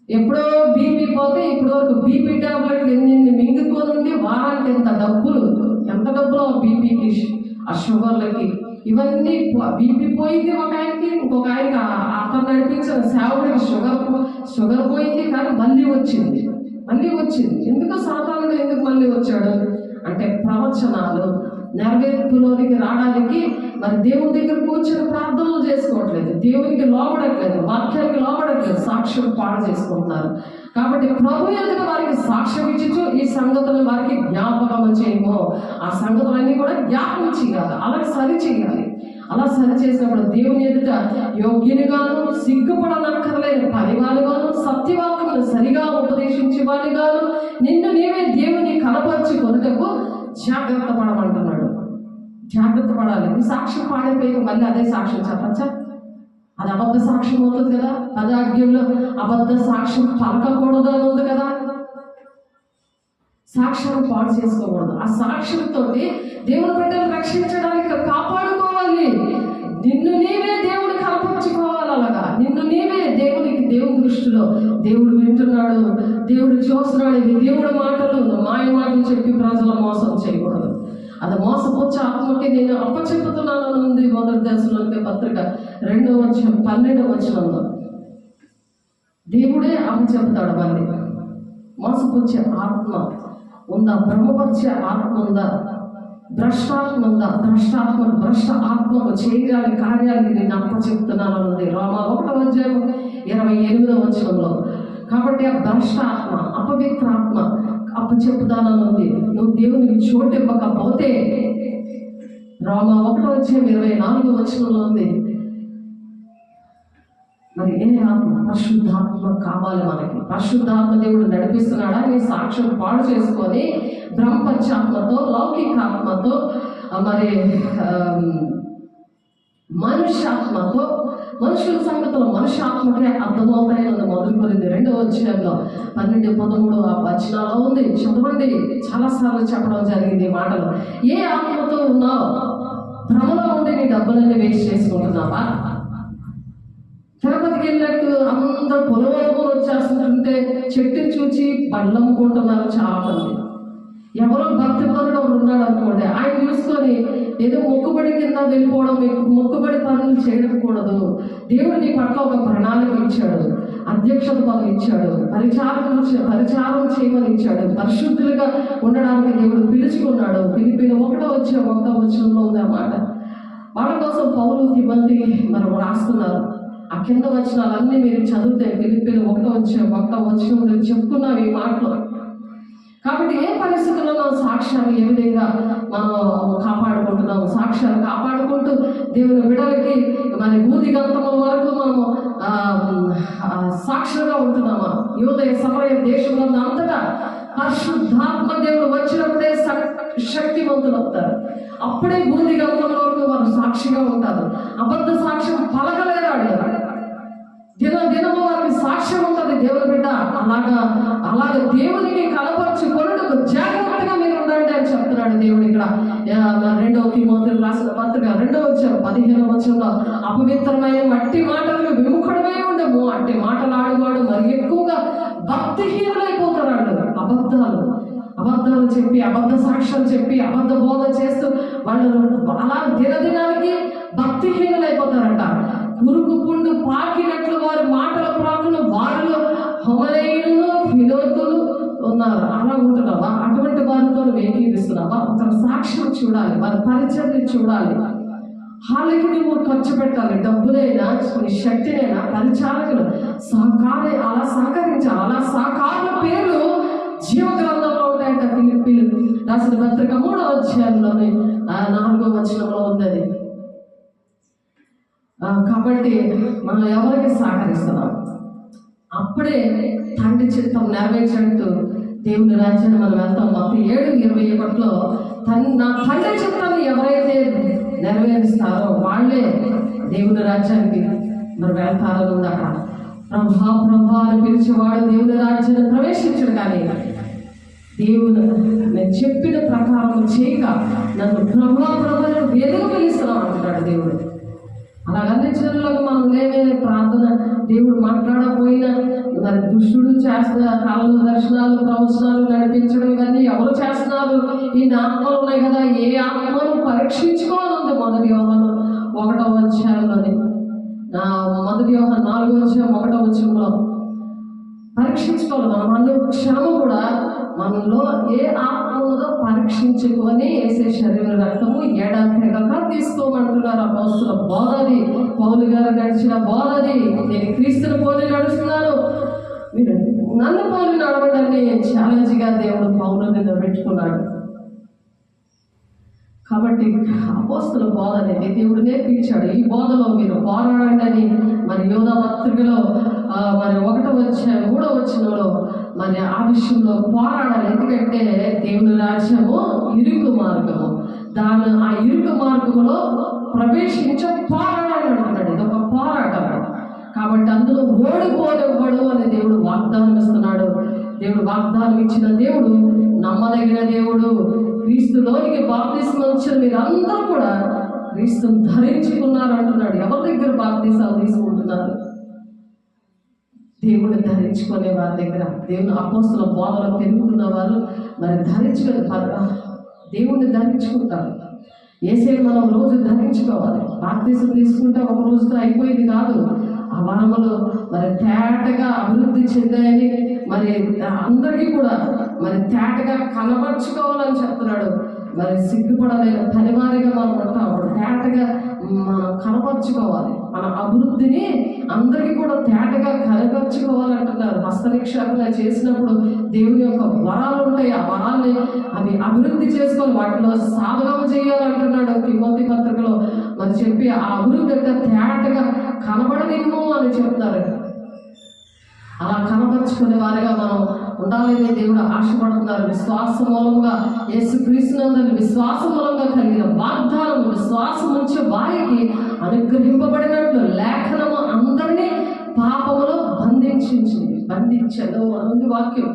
ఎప్పుడో బీపీ పోతే ఇప్పటి వరకు బీపీ టాబ్లెట్లు ఎన్ని మింగుకోనుండి వారానికి ఎంత డబ్బులు బీపీకి, ఆ షుగర్లకి, ఇవన్నీ బీపీ పోయింది ఒక ఆయనకి, ఇంకొక ఆయనకి అతను నడిపించిన సేవకుడికి షుగర్ పోయింది, కానీ మళ్ళీ వచ్చింది. ఎందుకు సాధారణంగా ఎందుకు మళ్ళీ వచ్చాడు అంటే ప్రవచనాలు నెరవేర్పులోనికి రావడానికి మరి దేవుని దగ్గర కూర్చొని ప్రార్థనలు చేసుకోవట్లేదు, దేవునికి లోబడట్లేదు, వాక్యానికి లోబడట్లేదు, సాక్ష్యం పాడు చేసుకుంటున్నారు. కాబట్టి ప్రభు ఎదుట వారికి సాక్ష్యం ఇచ్చు ఈ సంగతులు వారికి జ్ఞాపకం చేయము. ఆ సంగతులన్నీ కూడా జ్ఞాపకం చేయాలి, అలా సరి చేయాలి. అలా సరి చేసినప్పుడు దేవుని ఎదుట యోగ్యునిగాను, సిగ్గుపడనక్కర్లేని పనివాళ్ళుగాను, సత్యవాక్యమును సరిగా ఉపదేశించే వాళ్ళుగాను నిన్ను నీవే దేవుని కనపరిచి కొనుటకు జాగ్రత్త పడమంటున్నాడు. జాగ్రత్త పడాలి. సాక్ష్యం పాడైపోయి మళ్ళీ అదే సాక్ష్యం చెప్పచ్చా? అది అబద్ధ సాక్ష్యం అవుతుంది కదా. పదాజ్ఞంలో అబద్ధ సాక్ష్యం పలకకూడదు అని ఉంది కదా. సాక్ష్యాన్ని పాడు చేసుకోకూడదు. ఆ సాక్ష్యంతో దేవుని బిడ్డలు రక్షించడానికి కాపాడుకోవాలి. నిన్ను నీవే దేవుని కనపరుచుకోవాలి. అలాగా నిన్ను నీవే దేవుని దృష్టిలో దేవుడు వింటున్నాడు, దేవుడు చూస్తున్నాడు. ఇది దేవుడి మాటలు, మాయ మాటలు చెప్పి ప్రజల మోసం చేయకూడదు. అది మోసపుచ్చే ఆత్మకి నేను అప్పచెప్పుతున్నాను ఉంది 1 దశలోనికే పత్రిక 2:12 దేవుడే అప్పచెప్తాడు. మళ్ళీ మోసపుచ్చే ఆత్మ ఉందా? భ్రమపరిచే ఆత్మ ఉందా? భ్రష్ట ఆత్మకు చేయడానికి కార్యాలకి నేను అప్పచెప్తున్నాను అన్నది రోమా 1:28 కాబట్టి ఆ భ్రష్ట ఆత్మ, అపవిత్ర ఆత్మ అప్పచెప్పుతానన్నది. నువ్వు దేవునికి చోటు ఇవ్వకపోతే రోమా 1:24 ఉంది. మరి ఏ ఆత్మ? పరిశుద్ధాత్మ కావాలి మనకి. పరిశుద్ధాత్మ దేవుడు నడిపిస్తున్నాడా? నీ సాక్ష్యం పాడు చేసుకొని బ్రహ్మపంచాత్మతో, లౌకిక ఆత్మతో, మరి మనుష్యాత్మతో, మనుషుల సంగతులు మనుష్యాత్మకే అర్థమవుతాయని మొదలుకొనింది 2:12-13 ఉంది. చదవండి. చాలాసార్లు చెప్పడం జరిగింది ఈ మాటలు. ఏ ఆత్మతో ఉన్నావు? భ్రమలో ఉండి నీ డబ్బులన్నీ వేస్ట్ చేసుకుంటున్నావా? తిరుపతికి వెళ్ళినట్టు అందరూ పొలవరకు వచ్చేస్తుంటే చెట్టుని చూచి బండ్లు అమ్ముకుంటున్నారు చాలా మంది. ఎవరో భక్తి పనుడు ఉన్నాడు అనుకోండి, ఆయన చూసుకొని ఏదో మొక్కుబడి కింద వెళ్ళిపోవడం, మొక్కుబడి పనులు చేయకూడదు. దేవుడు నీ పట్ల ఒక ప్రణాళిక ఇచ్చాడు, అధ్యక్షత పదవి ఇచ్చాడు, పరిచారం చేయమని ఇచ్చాడు, పరిశుద్ధులుగా ఉండడానికి దేవుడు పిలుచుకున్నాడు. ఫిలిప్పీయులు 1:1 ఉంది అన్నమాట. వాళ్ళ కోసం పౌలు, తిమోతి మరి రాస్తున్నారు. ఆ కింద వచనాలన్నీ మీరు చదివితే ఫిలిప్పీయులు 1:1 చెప్పుకున్నాం ఈ మాటలు. కాబట్టి ఏ పరిస్థితుల్లో సాక్ష్యాన్ని ఏ విధంగా మనం కాపాడుకుంటున్నాము? సాక్ష్యాన్ని కాపాడుకుంటూ దేవుని విడలకి మరి భూదిగంతముల వరకు మనము సాక్షులుగా ఉంటున్నామా? యూదయ సమరయ దేశంలో అంతటా పరిశుద్ధాత్మ దేవుడు వచ్చినప్పుడే శక్తివంతులు అవుతారు. అప్పుడే భూమి గమనం వరకు వారు సాక్షిగా ఉంటారు. అబద్ధ సాక్ష్యం పలకలేరాడు. దినము వారికి సాక్ష్యం ఉంటుంది. దేవుని బిడ్డ అలాగా దేవునికి కనపరుచుకొనుటకు జాగ్రత్తగా మీరు ఉండండి అని చెప్తున్నాడు దేవుడు ఇక్కడ. 2వ తిమోతికి రాసిన పత్రిక 2వ అధ్యాయం 15వ వచనంలో, అపవిత్రమైన మట్టి మాటలకు విముఖుడమై ఉండము. అట్టి మాటలు ఆడువాడు మరి ఎక్కువగా భక్తిహీనులైపోతున్నాడు. అబద్ధాలు చెప్పి, అబద్ధ సాక్ష్యాలు చెప్పి, అబద్ధ బోధ చేస్తూ వాళ్ళు అలా దినదినానికి భక్తిహీనులైపోతారంట. పురుగు పుండు పాకినట్లు వారి మాటల ప్రాకులు వారిలో హోమనీయులు వినోదులు ఉన్నారు. అలా ఉంటున్నావా? అటువంటి వారితో ఏకీపిస్తున్నావా? ఒక సాక్ష్యం చూడాలి, వారి పరిచయం చూడాలి. వాళ్ళకి నువ్వు ఖర్చు పెట్టాలి. డబ్బులైనా, నీ శక్తినైనా, పరిచారకులు అలా సహకరించాలి. అలా సహకారుల పేర్లు జీవ గ్రంథంలో ఉంటాయంట. ఫిలిప్పీలు రాసిన పత్రిక 3వ అధ్యాయంలోని 4వ వచనంలో ఉంది అది. కాబట్టి మనం ఎవరికి సహకరిస్తున్నాం? అప్పుడే తండ్రి చిత్తం నెరవేర్చినట్టు దేవుని రాజ్యాన్ని మనం వెళ్తాం. మొత్తం 7:21లో నా తండ్రి చిత్తాన్ని ఎవరైతే నెరవేరుస్తారో వాళ్ళే దేవుని రాజ్యానికి మరి వెళ్తారని ఉంది అక్కడ. ప్రభా అని పిలిచేవాడు దేవుని రాజ్యాన్ని ప్రవేశించడు. కానీ దేవుడు నేను చెప్పిన ప్రకారం చేయక నన్ను ప్రభా వేరుగా పిలుస్తున్నాం అంటున్నాడు దేవుడు. అలా అందించడంలో మనం లేవే ప్రార్థన దేవుడు మాట్లాడకపోయినా మరి దుష్టుడు చేస్తున్న కళలు, దర్శనాలు, ప్రవచనాలు నడిపించడం ఇవన్నీ ఎవరు చేస్తున్నారు? ఈ ఆత్మలు ఉన్నాయి కదా, ఏ ఆత్మను పరీక్షించుకోవాలంటే 1 యోహాను 1వ అధ్యాయంలోని 1 యోహాను 4వ అధ్యాయం 1వ వచనంలో పరీక్షించుకోవాలి. మనలో క్షణము కూడా మనలో ఏ ఆత్మ ఉన్నదో పరీక్షించుకొని వేసే శరీర రక్తము ఎడతెగక తీసుకోమంటున్నారు. అపోస్తలుల బోధది, పౌలు గారు నడిచిన బోధది. నేను క్రీస్తుని పోలి నడుస్తున్నాను, మీరు నన్ను పోలి నడవడాన్ని ఛాలెంజ్గా దేవుడు పౌలుని పెట్టుకున్నాడు. కాబట్టి అపోస్తలుల బోధ అనేది దేవుడు నేర్పించాడు. ఈ బోధలో మీరు పోరాడండి అని మరి యోధా పత్రికలో మరి 1వ అధ్యాయం 3వ వచనంలో మరి ఆ విషయంలో పోరాడాలి. ఎందుకంటే దేవుని రాజ్యము ఇరుకు మార్గము, ఆ ఇరుకు మార్గంలో ప్రవేశించ పోరాడాలి అంటున్నాడు. ఇది ఒక పోరాటం. కాబట్టి అందులో ఓడిపోనివ్వడు అని దేవుడు వాగ్దానం ఇస్తున్నాడు. దేవుడు వాగ్దానం ఇచ్చిన దేవుడు నమ్మదగిన దేవుడు. క్రీస్తులోనికి బాప్తిస్మం ఇచ్చిన మీరందరూ కూడా క్రీస్తుని ధరించుకున్నారు అంటున్నాడు. ఎవరి దగ్గర బాప్తిసాలు తీసుకుంటున్నారు? దేవుడిని ధరించుకునే వారి దగ్గర. దేవుని అపోస్తలుల బోధలో పెరుగుతున్న వారు మరి ధరించుకుని దేవుణ్ణి ధరించుకుంటారు. యేసుని మనం రోజు ధరించుకోవాలి. బాప్తిసం తీసుకుంటే ఒక రోజుతో అయిపోయింది కాదు. ఆ వరములు మరి తేటగా అభివృద్ధి చెందాయని మరి అందరికీ కూడా మరి తేటగా కనపరుచుకోవాలని చెప్తున్నాడు. మరి సిగ్గుపడలేని పనివారిగా మనం ఉంటాం. తేటగా మనం కనపరుచుకోవాలి. మన అభివృద్ధిని అందరికీ కూడా తేటగా కనపరుచుకోవాలంటున్నారు. హస్తనిక్షేపంగా చేసినప్పుడు దేవుని యొక్క వరాలు ఉంటాయి. ఆ వరాల్ని అవి అభివృద్ధి చేసుకొని వాటిలో సాధకం చేయాలంటున్నాడు తిమోతి పత్రికలో మరి చెప్పి ఆ అభివృద్ధి అంటే తేటగా కనబడనిమ్ము అని చెప్తారు. అలా కనపరుచుకునే వారిగా మనం ఉండాలని దేవుడు ఆశపడుతున్నారు. విశ్వాస మూలంగా యేసుక్రీస్తునందు విశ్వాస మూలంగా కలిగిన వాగ్దానం విశ్వాసం ఉంచే వారికి అనుగ్రహింపబడినట్లు లేఖనము అందరినీ పాపములో బంధించదు అనుంది వాక్యం.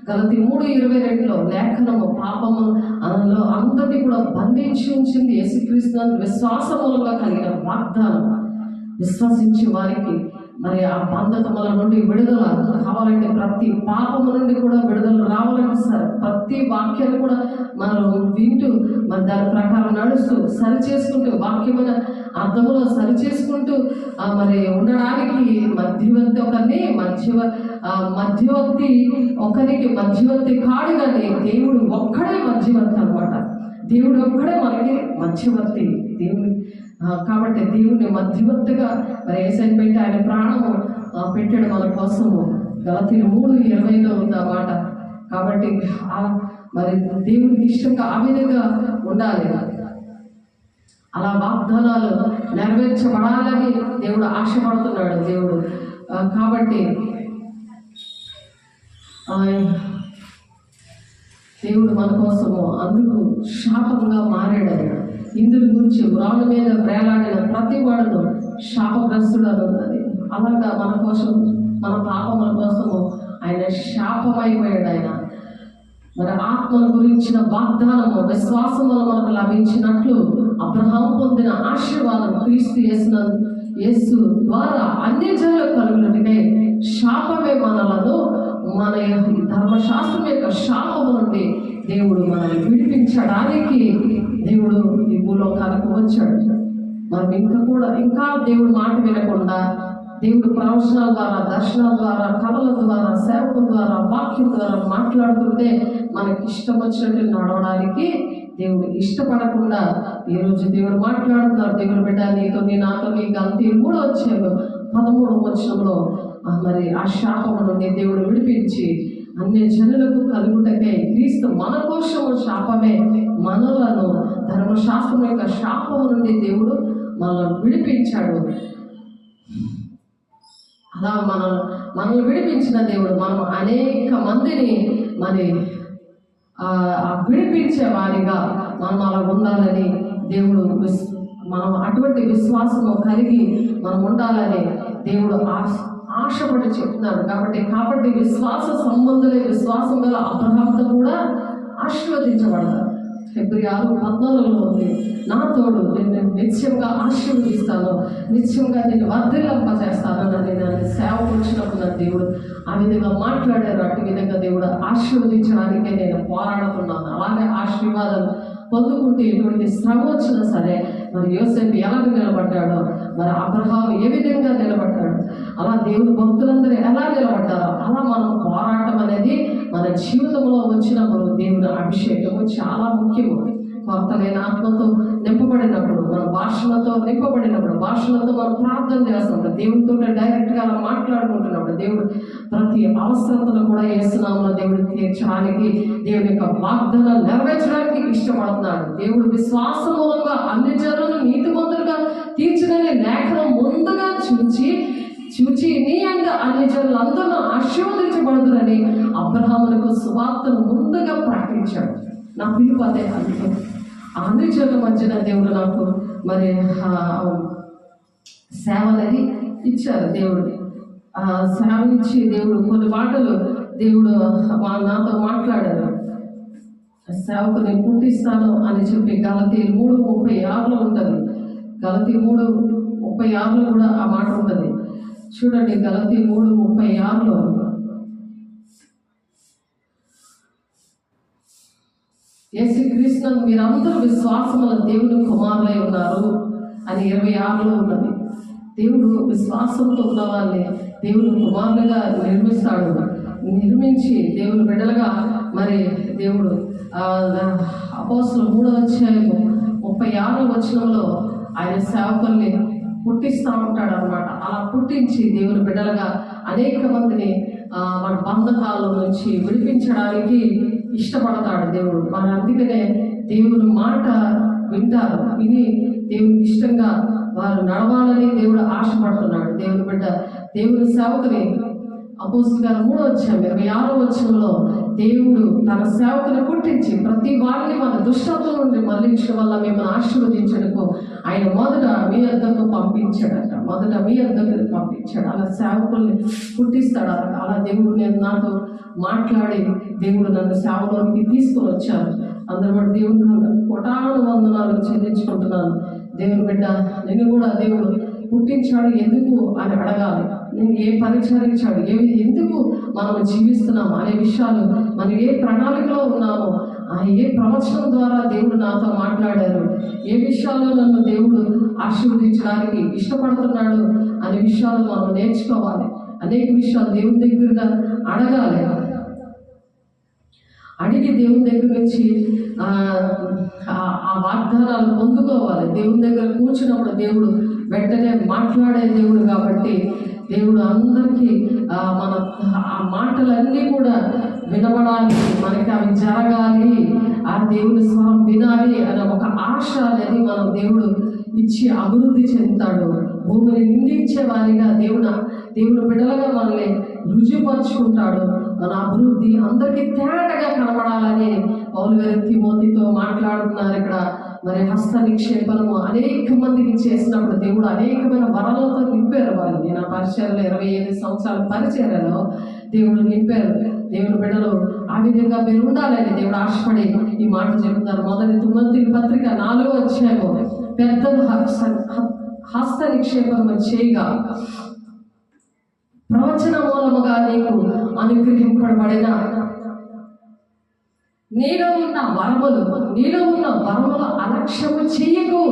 గలతీ 3:22లో లేఖనము పాపము అందులో అందరినీ కూడా బంధించి ఉంచింది. యేసుక్రీస్తునందు విశ్వాస మూలంగా కలిగిన వాగ్దానం విశ్వసించే వారికి మరి ఆ బంధకముల నుండి విడుదల కావాలంటే ప్రతి పాపము నుండి కూడా విడుదల రావాలంటే సార్ ప్రతి వాక్యాన్ని కూడా మనం వింటూ మరి దాని ప్రకారం నడుస్తూ సరి చేసుకుంటూ వాక్యమైన అర్థములో సరి చేసుకుంటూ మరి ఉండడానికి మధ్యవర్తి కాడు. కానీ దేవుడు ఒక్కడే మధ్యవర్తి అనమాట. దేవుడు ఒక్కడే మనకి మధ్యవర్తి దేవుడు. కాబట్టి దేవుని మధ్యవర్తిగా మరి యేసయ్యను పెట్టి ఆయన ప్రాణము పెట్టాడు మన కోసము. గలతీయులు 3:20లో ఉంది ఆ మాట. కాబట్టి మరి దేవునికి ఇష్టంగా ఆ విధంగా ఉండాలి. అలా వాగ్దానాలు నెరవేర్చబడాలని దేవుడు ఆశపడుతున్నాడు దేవుడు. కాబట్టి దేవుడు మన కోసము అందుకు శాపంగా మారాడు. ఆయన ఇందుని గురించి రాళ్ళ మీద వేలాడిన ప్రతి వాడును శాపగ్రస్తుడు అని ఉన్నది. అలాగా మన కోసం, మన పాపముల కోసము ఆయన శాపమైపోయాడు. ఆయన మరి ఆత్మల గురించిన వాగ్దానము విశ్వాసం వల్ల మనకు లభించినట్లు అబ్రహాం పొందిన ఆశీర్వాదం క్రీస్తు యేసు ద్వారా అన్ని జనులకు కలుగునట్టుకై శాపమే మనలను మన ధర్మశాస్త్రం యొక్క శాపము నుండి దేవుడు మనల్ని విడిపించడానికి దేవుడు ఈ భూలోకానికి వచ్చాడు. మనం ఇంకా దేవుడు మాట వినకుండా దేవుడు ప్రవచనాల ద్వారా, దర్శనాల ద్వారా, కళల ద్వారా, సేవకుల ద్వారా, వాక్యం ద్వారా మాట్లాడుతుంటే మనకి ఇష్టం వచ్చినట్టు నడవడానికి దేవుడు ఇష్టపడకుండా ఈరోజు దేవుడు మాట్లాడుతున్నారు. దేవుడు బిడ్డ నీతో నాతో గల్తీ 3:13 వచనంలో మరి ఆ శాపము నుండి దేవుడు విడిపించి అన్ని జనులకు కలుగుటకై క్రీస్తు మన కోసము శాపమే మనలను ధర్మశాస్త్రం యొక్క శాపము నుండి దేవుడు మనల్ని విడిపించాడు. అలా మనల్ని విడిపించిన దేవుడు మనం అనేక మందిని మరి విడిపించే వారిగా మనం అలా ఉండాలని దేవుడు మనం అటువంటి విశ్వాసము కలిగి మనం ఉండాలని దేవుడు ఆశపడి చెప్తున్నాడు. కాబట్టి విశ్వాస సంబంధులే విశ్వాసం గల అబ్రహాముతో కూడా ఆశీర్వదించబడతారు. ఫిబ్రవరి 6:14 ఉంది, నా తోడు నేను నిత్యంగా ఆశీర్వదిస్తాను, నిత్యంగా నేను వర్ధిల్లింపజేస్తాను అని నేను సేవకు వచ్చినప్పుడు నా దేవుడు ఆ విధంగా మాట్లాడారు. అటు విధంగా దేవుడు ఆశీర్వదించడానికే నేను పోరాడుతున్నాను. అలాగే ఆశీర్వాదాలు పొందుకుంటూ ఎటువంటి శ్రమ వచ్చినా సరే మరి యోసేపు ఎలాగ నిలబడ్డాడో, మరి అబ్రహాం ఏ విధంగా నిలబడ్డాడు, అలా దేవుడు భక్తులందరూ ఎలా నిలబడ్డారో అలా మనం పోరాటం అనేది మన జీవితంలో వచ్చినప్పుడు దేవుని అభిషేకము చాలా ముఖ్యము. కొత్తలైన ఆత్మతో నింపబడినప్పుడు, మన భాషలతో నింపబడినప్పుడు, భాషలతో మనం ప్రార్థన చేస్తున్నప్పుడు, దేవుడితో డైరెక్ట్గా అలా మాట్లాడుకుంటున్నప్పుడు దేవుడు ప్రతి అవసరతను కూడా యేసునామములో దేవుడు తీర్చడానికి, దేవుని యొక్క వాగ్దానాలు నెరవేర్చడానికి ఇష్టపడుతున్నాడు. దేవుడు విశ్వాసం మూలంగా అన్ని జనులను నీతిమంతులుగా తీర్చడనే లేఖనం ముందుగా చూచి నీ అంట అన్ని జనులందరూ ఆశీర్వదించబడుతురని అబ్రహాములకు సువార్తను ముందుగా ప్రకటించాడు. నా పిలుపు అదే. అందుకే అన్ని జనుల మధ్యన దేవుడు నాకు మరి సేవ అనేది ఇచ్చారు. దేవుడు సేవ ఇచ్చి దేవుడు కొన్ని మాటలు దేవుడు నాతో మాట్లాడారు. సేవకుని పుట్టిస్తాను అని చెప్పి గలతీ 3:36 ఉంటుంది. గలతీ 3:36 కూడా ఆ మాట ఉంటుంది. చూడండి, గలతీ 3:36 యేసుక్రీస్తు మీరందరూ విశ్వాసం వల్ల దేవుని కుమారులై ఉన్నారు అని 26 ఉన్నది. దేవుడు విశ్వాసంతో ఉన్న వాళ్ళని దేవుని కుమారులుగా నిర్మించి దేవుని బిడ్డలుగా మరి దేవుడు అపోస్తలుల 3:36 వచనంలో ఆయన సేవకుల్ని పుట్టిస్తూ ఉంటాడు అన్నమాట. అలా పుట్టించి దేవుని బిడ్డలుగా అనేక మందిని మన బంధకాల నుంచి విడిపించడానికి ఇష్టపడతాడు దేవుడు. మరి అందుకనే దేవుని మాట వింటారు, విని దేవునికి ఇష్టంగా వారు నడవాలని దేవుడు ఆశపడుతున్నాడు. దేవుని బిడ్డ దేవుని సేవకుని అపోస్తలుల గారు 3:26 వచనంలో దేవుడు తన సేవకుని పుట్టించి ప్రతి వారిని మన దుష్టత్వం నుండి మళ్లించడం వల్ల మిమ్మల్ని ఆశీర్వదించడానికి ఆయన మొదట మీ వద్దకు పంపించాడు. అలా సేవకుల్ని పుట్టిస్తాడు. అలా దేవుడు నాతో మాట్లాడి దేవుడు నన్ను సేవలోనికి తీసుకొని వచ్చాను. అందరూ కూడా దేవుని కోటాను వందనాలు చెల్లించుకుంటున్నాను. దేవుని బిడ్డ నిన్ను కూడా దేవుడు పుట్టించాడు ఎందుకు అని అడగాలి. నేను ఏ పరిచరించాడు, ఎందుకు మనం జీవిస్తున్నాము అనే విషయాలు, మనం ఏ ప్రణాళికలో ఉన్నామో, ఏ ప్రవచనం ద్వారా దేవుడు నాతో మాట్లాడారు, ఏ విషయాల్లో నన్ను దేవుడు ఆశీర్వదించడానికి ఇష్టపడుతున్నాడు అనే విషయాలు మనం నేర్చుకోవాలి. అనేక విషయాలు దేవుని దగ్గరగా అడగాలి. అడిగి దేవుని దగ్గర నుంచి ఆ వాగ్దానాలు పొందుకోవాలి. దేవుని దగ్గర కూర్చున్నప్పుడు దేవుడు వెంటనే మాట్లాడే దేవుడు కాబట్టి దేవుడు అందరికీ మన ఆ మాటలన్నీ కూడా వినబడాలి, మనకి అవి జరగాలి, ఆ దేవుని స్వరం వినాలి అనే ఒక ఆశ అనేది మనం దేవుడు ఇచ్చి అభివృద్ధి చెందుతాడు. భూమిని నిందించే వారిగా దేవుని బిడ్డలుగా మనల్ని రుజుపరుచుకుంటాడు. మన అభివృద్ధి అందరికీ తేటగా కనబడాలని పౌలు గారు తిమోతితో మాట్లాడుతున్నారు. ఇక్కడ మరి హస్త నిక్షేపణము అనేక మందికి చేసినప్పుడు దేవుడు అనేకమైన వరాలతో నింపారు. వాళ్ళు నేను ఆ పరిచర్యలో 25 సంవత్సరాల పరిచర్యలో దేవుడు నింపారు. దేవుని బిడ్డలు ఆ విధంగా మీరు ఉండాలని దేవుడు ఆశపడి ఈ మాట చెప్తున్నారు. మొదటి తిమోతి పత్రిక 4వ అధ్యాయము పెద్దలు హస్త నిక్షేపము చేయగా ప్రవచన మూలముగా నీకు అనుగ్రహింపబడిన నీలో ఉన్న వరములు అలక్ష్యము చెయ్యకు.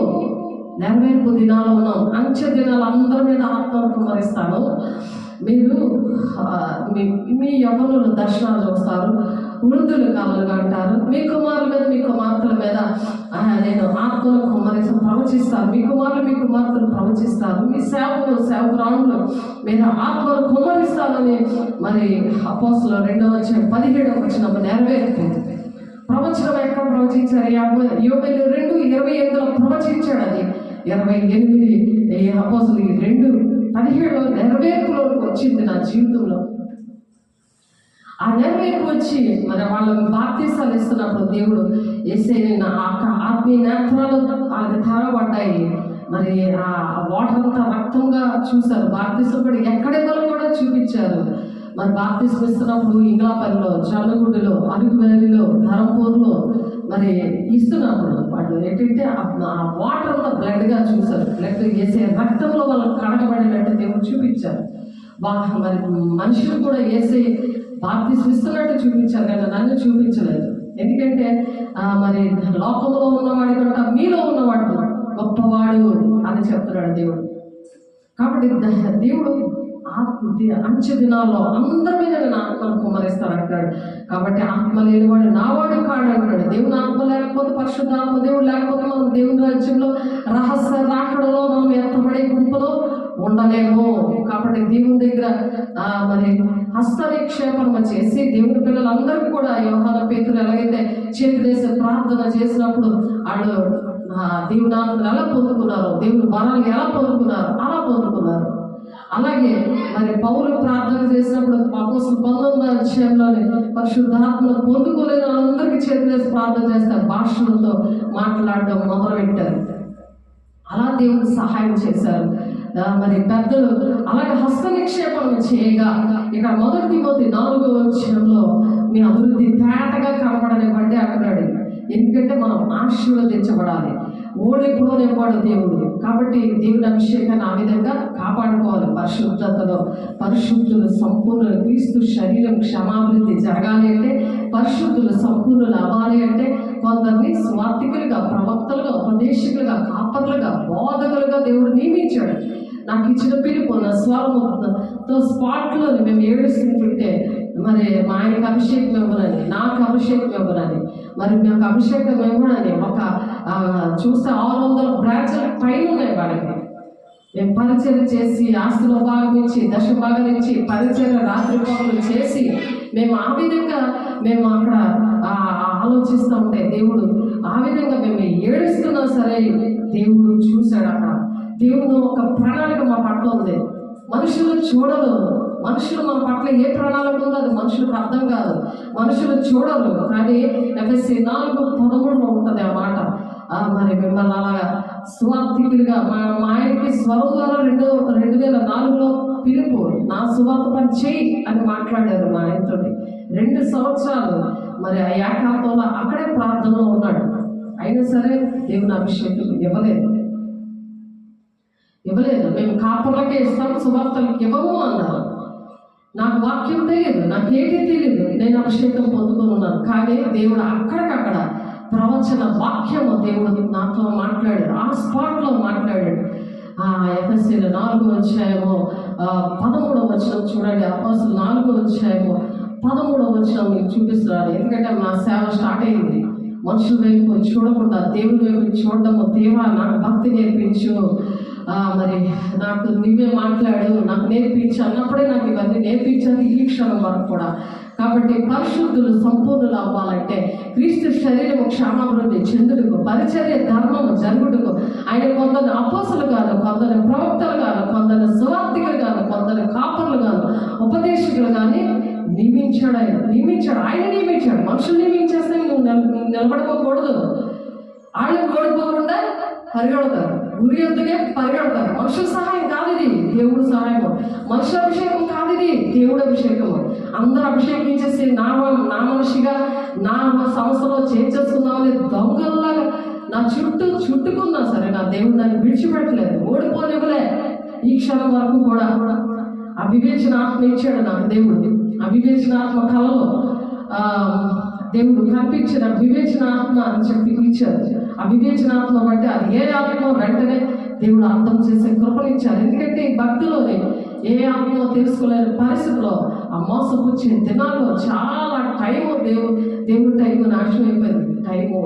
నెరవేర్పు దినాలు ఉన్నాం, అంచె దినాలు అందరి మీద ఆత్మను కుమరిస్తాను. మీరు మీ యవ్వనులు దర్శనాలు చూస్తారు, వృద్ధులు కలలుగా అంటారు. మీ కుమారుల మీద మీ కుమార్తెల మీద నేను ఆత్మను ప్రవచిస్తాను. మీ కుమార్తెలు ప్రవచిస్తారు. మీ సేవకురాండ్లు మీద ఆత్మను కుమరిస్తానని మరి అపోస్తలుల 2:17 నెరవేరుతుంది. ప్రవచనం ఎక్కడ ప్రవచించారు? యోబేలు 2:28 ప్రవచించాడు. అది 28 అపోస్తలులు 2:17 నెరవేర్పులోకి వచ్చింది నా జీవితంలో. ఆ నెరవేర్పు వచ్చి మరి వాళ్ళకి బాప్తీసాలు ఇస్తున్నప్పుడు దేవుడు యేసయ్య నా ఆత్మీయ నేత్రాలు వాళ్ళకి తారబడ్డాయి. మరి ఆ వాటర్ అంతా రక్తంగా చూశారు. బాప్తీసం కూడా ఎక్కడెక్కడో కూడా చూపించారు. మరి బాప్తీసం ఇస్తున్నప్పుడు ఇంగ్లాపల్లిలో, జల్లగుడ్డలో, అరుగువేలిలో, ధరంపూర్లో మరి ఇస్తున్నప్పుడు వాళ్ళు ఏంటంటే ఆ వాటర్ అంతా బ్లడ్గా చూశారు. బ్లడ్ వేసే రక్తంలో వాళ్ళకి కడగబడినట్టు దేవుడు చూపించారు. మరి మనుషులు కూడా వేసే బాప్తీసం ఇస్తున్నట్టు చూపించారు, కానీ నన్ను చూపించలేదు. ఎందుకంటే మరి లోకంలో ఉన్నవాడి కంటే మీలో ఉన్నవాడు గొప్పవాడు అని చెప్తున్నాడు దేవుడు. కాబట్టి దేవుడు అంచె దినాల్లో అందరి మీద నేను ఆత్మను కుమరిస్తాను అంటున్నాడు. కాబట్టి ఆత్మ లేనివాడు నావాడు కాడు అంటున్నాడు. దేవుని ఆత్మ లేకపోతే, పరిశుద్ధాత్మ దేవుడు లేకపోతే మనం దేవుని రాజ్యంలో రహస్య రాకడలో మనం ఎత్తబడే గుంపులో ఉండలేము. కాబట్టి దేవుని దగ్గర మరి హస్త నిక్షేపణ చేసి దేవుని పిల్లలందరికీ కూడా యోహాన పేతురు ఎలాగైతే చేతులేసి ప్రార్థన చేసినప్పుడు వాళ్ళు దేవుని ఆత్మను ఎలా పొందుకున్నారు, దేవుని వరాలు ఎలా పొందుకున్నారు, అలా పొందుకున్నారు. అలాగే మరి పౌలు ప్రార్థన చేసినప్పుడు అపోస్తలుల 19వ అధ్యాయంలోనే పరిశుద్ధాత్మను పొందుకోలేని వాళ్ళందరికీ చేతులేసి ప్రార్థన చేస్తారు, భాషలతో మాట్లాడడం మొదలుపెట్టారు. అలా దేవుడు సహాయం చేశారు. మరి పెద్దలు అలాగే హస్త నిక్షేపణ చేయగా ఇక్కడ మొదటి తిమోతి 4వ అధ్యాయంలో మీ అభివృద్ధి తేటగా కనబడనివ్వండి అంటున్నాడు. ఎందుకంటే మనం ఆశీర్వదించబడాలి. ఓడిపోనేవాడు దేవుడు. కాబట్టి దేవుని అభిషేకాన్ని ఆ విధంగా కాపాడుకోవాలి. పరిశుద్ధతలో పరిశుద్ధులు సంపూర్ణ క్రీస్తు శరీరం క్షమాభివృద్ధి జరగాలి అంటే, పరిశుద్ధులు సంపూర్ణులు అవ్వాలి అంటే కొందరిని స్వార్థికులుగా, ప్రవక్తలుగా, ఉపదేశకులుగా, కాపర్లుగా, బోధకులుగా దేవుడు నియమించాడు. నాకు ఇచ్చిన పిలుపు నా స్వరముతో స్పాట్లో మేము ఏడుస్తుంటుంటే మరి మా ఆయనకు అభిషేకం ఇవ్వనని, నాకు అభిషేకం ఇవ్వనని, మరి మాకు అభిషేకం ఇవ్వనని ఒక చూస్తే 600 బ్రాంచ్ల పైన ఉన్నాయి వాడికి. మేము పరిచయం చేసి ఆస్తిలో భాగం ఇచ్చి, దశ భాగం ఇచ్చి, పరిచయం రాత్రి పనులు చేసి మేము ఆ విధంగా మేము అక్కడ ఆలోచిస్తూ ఉంటే దేవుడు ఆ విధంగా మేము ఏడుస్తున్నా సరే దేవుడు చూశాడు. అక్కడ దేవుడు ఒక ప్రణాళిక మా పట్ల ఉంది. మనుషులు చూడరు. మనుషులు మన పట్ల ఏ ప్రణాళిక ఉందో అది మనుషులకు అర్థం కాదు. మనుషులు చూడరు. కానీ ఎఫ్ఎస్సి 4:13 ఉంటుంది ఆ మాట. మరి మిమ్మల్ని అలాగా స్వార్థికులుగా మా ఆయనకి స్వరం ద్వారా 2004లో పిలుపు, నా సువార్త పని చేయి అని మాట్లాడారు మా ఆయనతో. 2 సంవత్సరాలు మరి ఆ ఏకాంతంలో అక్కడే ప్రార్థనలో ఉన్నాడు. అయినా సరే దేవుని అభిషేకం ఇవ్వలేదు. మేము కాపులకే ఇస్తాం, సువార్తలకు ఇవ్వము అన్నారు. నాకు వాక్యం తెలియదు, నాకేమీ తెలియదు, నేను అభిషేకం పొందుకొని ఉన్నాను. కానీ దేవుడు అక్కడికక్కడ ప్రవచన వాక్యము దేవుడు నాతో మాట్లాడాడు. ఆ స్పాట్లో మాట్లాడాడు. ఎఫ్ఎస్సీలో 4వ అధ్యాయము 13వ వచనం చూడండి. అపోస్తలుల 4వ అధ్యాయము 13వ వచనం మీకు చూపిస్తున్నాడు. ఎందుకంటే నా సేవ స్టార్ట్ అయింది. మనుషుల వైపు చూడకుండా దేవుడి వైపు చూడడము. దేవా నాకు భక్తి నేర్పించు, మరి నాకు నువ్వే మాట్లాడు, నాకు నేర్పించు అన్నప్పుడే నాకు ఇవన్నీ నేర్పించాలి ఈ క్షణం వరకు కూడా. కాబట్టి పరిశుద్ధులు సంపూర్ణులు అవ్వాలంటే క్రీస్తు శరీరము క్షమాభివృద్ధి చెందుటకు, పరిచర్య ధర్మము జరుగుటకు ఆయన కొందరు అపోసలు గాను, కొందరు ప్రవక్తలు గాను, కొందరు సువార్తికులు గాను, కొందరు కాపర్లు గాను, ఉపదేశకులు కానీ నియమించాడు. ఆయన నియమించాడు. మనుషులు నియమించేస్తే నువ్వు నిలబడుకోకూడదు. వాళ్ళు ఓడిపోకుండా పరిగెడతారు, గురి ఎద్దుకే పరిగెడతారు. మనుషుల సహాయం కాదు ఇది, దేవుడు సహాయము. మనుషుల అభిషేకం కాదు ఇది, దేవుడు అభిషేకము. అందరూ అభిషేకించేసి నా మనిషిగా నా సంస్థలో చేర్చేసుకుందామని దొంగల్లాగా నా చుట్టుకున్నా సరే నా దేవుడు దాన్ని విడిచిపెట్టలేదు, ఓడిపోనివ్వలే. ఈ క్షణం వరకు కూడా ఆ వివేచన ఆత్మ ఇచ్చాడు నాకు దేవుడు. ఆ వివేచన ఆత్మ కలలో దేవుడు కల్పించిన వివేచన ఆత్మ అని చెప్పి ఇచ్చారు. ఆ వివేచన ఆత్మ బట్టి అది ఏ ఆత్మ వెంటనే దేవుడు అర్థం చేసే కృపనిచ్చారు. ఎందుకంటే ఈ భక్తిలోనే ఏ ఆత్మ తెలుసుకోలేని పరిస్థితిలో ఆ మోసపుచ్చే దినాల్లో చాలా టైము దేవుడు టైం నాశనం అయిపోయింది. టైము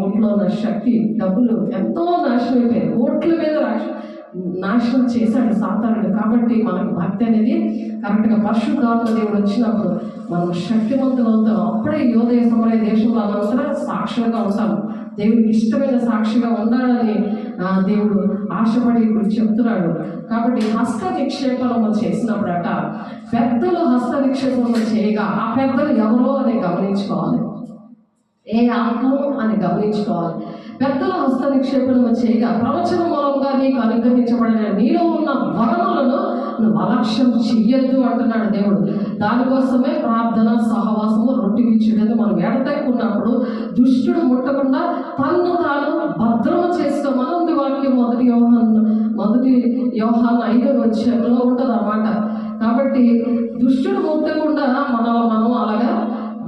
ఒంట్లో ఉన్న శక్తి, డబ్బులు ఎంతో నాశనం అయిపోయింది. ఓట్ల మీద నాశనం చేశాడు సాతానుడు. కాబట్టి మనకు భక్తి అనేది కరెక్ట్గా పరిశుద్ధాత్మ దేవుడు వచ్చినప్పుడు మనం శక్తివంతులు అవుతాం. అప్పుడే యోదయ సమయ దేశంలో అందరూ సాక్షిగా ఉంటాము. దేవుడికి ఇష్టమైన సాక్షిగా ఉండాలని దేవుడు ఆశపడి ఇప్పుడు చెప్తున్నాడు. కాబట్టి హస్త నిక్షేపణము చేసినప్పుడట పెద్దలు హస్త నిక్షేపణము చేయగా ఆ పెద్దలు ఎవరో అని గమనించుకోవాలి, ఏ ఆత్మ అని గమనించుకోవాలి. పెద్దలు హస్త నిక్షేపణము చేయగా ప్రవచన మూలంగా నీకు అనుగ్రహించబడిన నీలో ఉన్న వరములను నువ్వు అలక్ష్యం చెయ్యొద్దు అంటున్నాడు దేవుడు. దానికోసమే ప్రార్థన, సహవాసము, రొట్టె విచ్చుడని మనం ఎడతెక్కున్నప్పుడు దుష్టుడు ముట్టకుండా తన్ను తాను భద్రము చేసుకోమని ఉంది వాక్యం. మొదటి యోహాను 5వ అధ్యాయంలో ఉంటుంది అన్నమాట. కాబట్టి దుష్టుడు ముట్టకుండా మనం అలాగా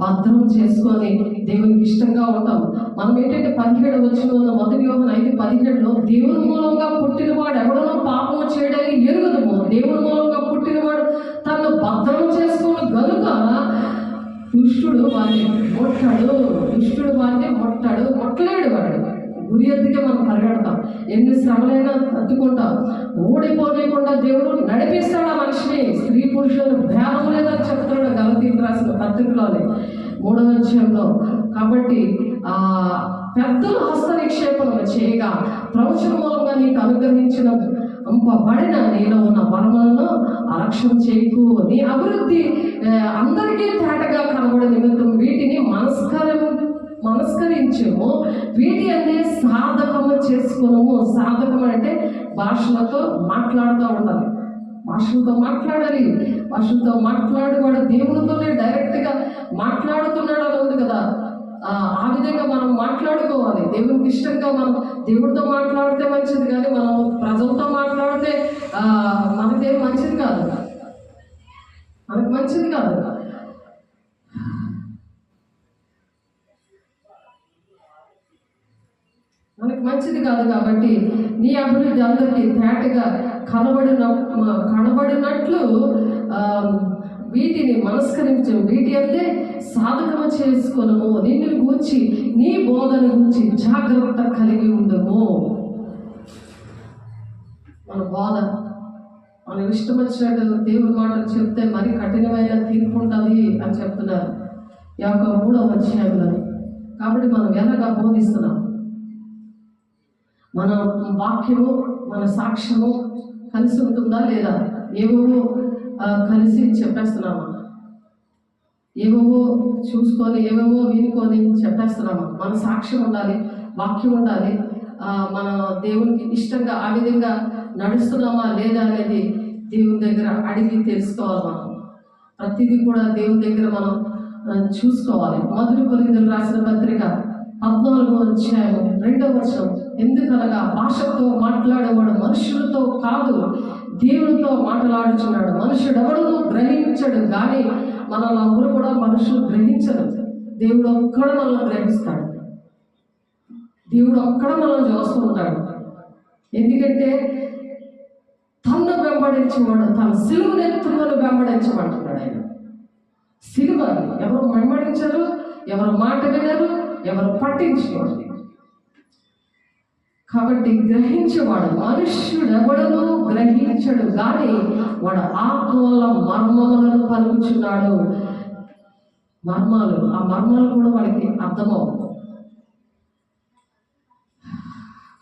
భద్రం చేసుకొని దేవునికి ఇష్టంగా ఉంటాం. మనం ఏంటంటే 17 వచనంలో మొదటి యోహాను 5:17 దేవుని మూలంగా పుట్టినవాడు ఎవడనో పాపము చేయడానికి ఎరుగుదము, దేవుని మూలంగా పుట్టినవాడు తను భద్రం చేసుకుని గనుక దుష్టుడు వాడిని ముట్టలేడు. వాడు గురి ఎద్దుకే మనం పరిగెడతాం, ఎన్ని శ్రమలైనా తట్టుకుంటాం. ఓడిపోలేకుండా దేవుడు నడిపిస్తాడు ఆ మనిషిని. స్త్రీ పురుషులను భేదం లేదని చెప్తాడు గలతీయులకు రాసిన పత్రికలోని 3వ అధ్యాయంలో. కాబట్టి పెద్దలు హస్త నిక్షేపణం చేయగా ప్రవచన మూలంగా నీకు అనుగ్రహించిన బడిన నీలో ఉన్న వరములను అలక్ష్యం చేయకు. నీ అభివృద్ధి అందరికీ తేటగా కనబడే నిమిత్తం వీటిని మనస్కరించము, వీటి అనే సాధకము చేసుకున్నాము. సాధకం అంటే భాషలతో మాట్లాడుతూ ఉండాలి, భాషలతో మాట్లాడాలి. భాషలతో మాట్లాడేవాడు దేవుడితోనే డైరెక్ట్గా మాట్లాడుతున్నాడు అని ఉంది కదా. ఆ విధంగా మనం మాట్లాడుకోవాలి. దేవునికి ఇష్టంగా మనం దేవుడితో మాట్లాడితే మంచిది, కానీ మనం ప్రజలతో మాట్లాడితే మనకేం మంచిది కాదు, మనకు మంచిది కాదు. కాబట్టి నీ అభివృద్ధి అందరికీ తేటగా కనబడినట్లు వీటిని మనస్కరించు, వీటి అంతే సాధకము చేసుకోనము. నిన్ను గూర్చి నీ బోధన గురించి జాగ్రత్త కలిగి ఉండము. మన బోధ మనం ఇష్టం వచ్చినట్టు దేవుడి మాటలు చెప్తే మరి కఠినమైన తీర్పు ఉంటుంది అని చెప్తున్నారు 3వ అధ్యాయంలో. కాబట్టి మనం ఎలాగా బోధిస్తున్నాం? మన వాక్యము, మన సాక్ష్యము కలిసి ఉంటుందా లేదా? ఏవో కలిసి చెప్పేస్తున్నామా? ఏవేవో చూసుకొని ఏవేవో వినుకొని చెప్పేస్తున్నామా? మన సాక్ష్యం ఉండాలి, వాక్యం ఉండాలి. మన దేవునికి ఇష్టంగా ఆ విధంగా నడుస్తున్నామా లేదా అనేది దేవుని దగ్గర అడిగి తెలుసుకోవాలి. మనం ప్రతిదీ కూడా దేవుని దగ్గర మనం చూసుకోవాలి. మొదటి కొరింథీయులకు రాసిన పత్రిక 14వ అధ్యాయం 2వ వచనం, ఎందుకనగా భాషతో మాట్లాడేవాడు మనుషులతో కాదు దేవునితో మాట్లాడుచున్నాడు. మనుషుడు ఎవడను గ్రహించడు, కానీ మనల్ని కూడా మనుషులు గ్రహించరు. దేవుడు ఒక్కడ మనల్ని గ్రహిస్తాడు, దేవుడు ఒక్కడ మనల్ని చూస్తూ ఉంటాడు. ఎందుకంటే తన్ను వెంబడించేవాడు తన సిలువను ఎత్తుకొని వెంబడించమంటున్నాడు. ఆయన సిలువ ఎవరు వెంబడించరు, ఎవరు మాట వినరు, ఎవరు పట్టించుకోరు. కాబట్టి గ్రహించేవాడు మనుష్యుడు ఎవడను గ్రహించడు, కానీ వాడు ఆత్మ వల్ల మర్మములను పలుకుచున్నాడు. మర్మాలు, ఆ మర్మాలు కూడా వాడికి అర్థమవు.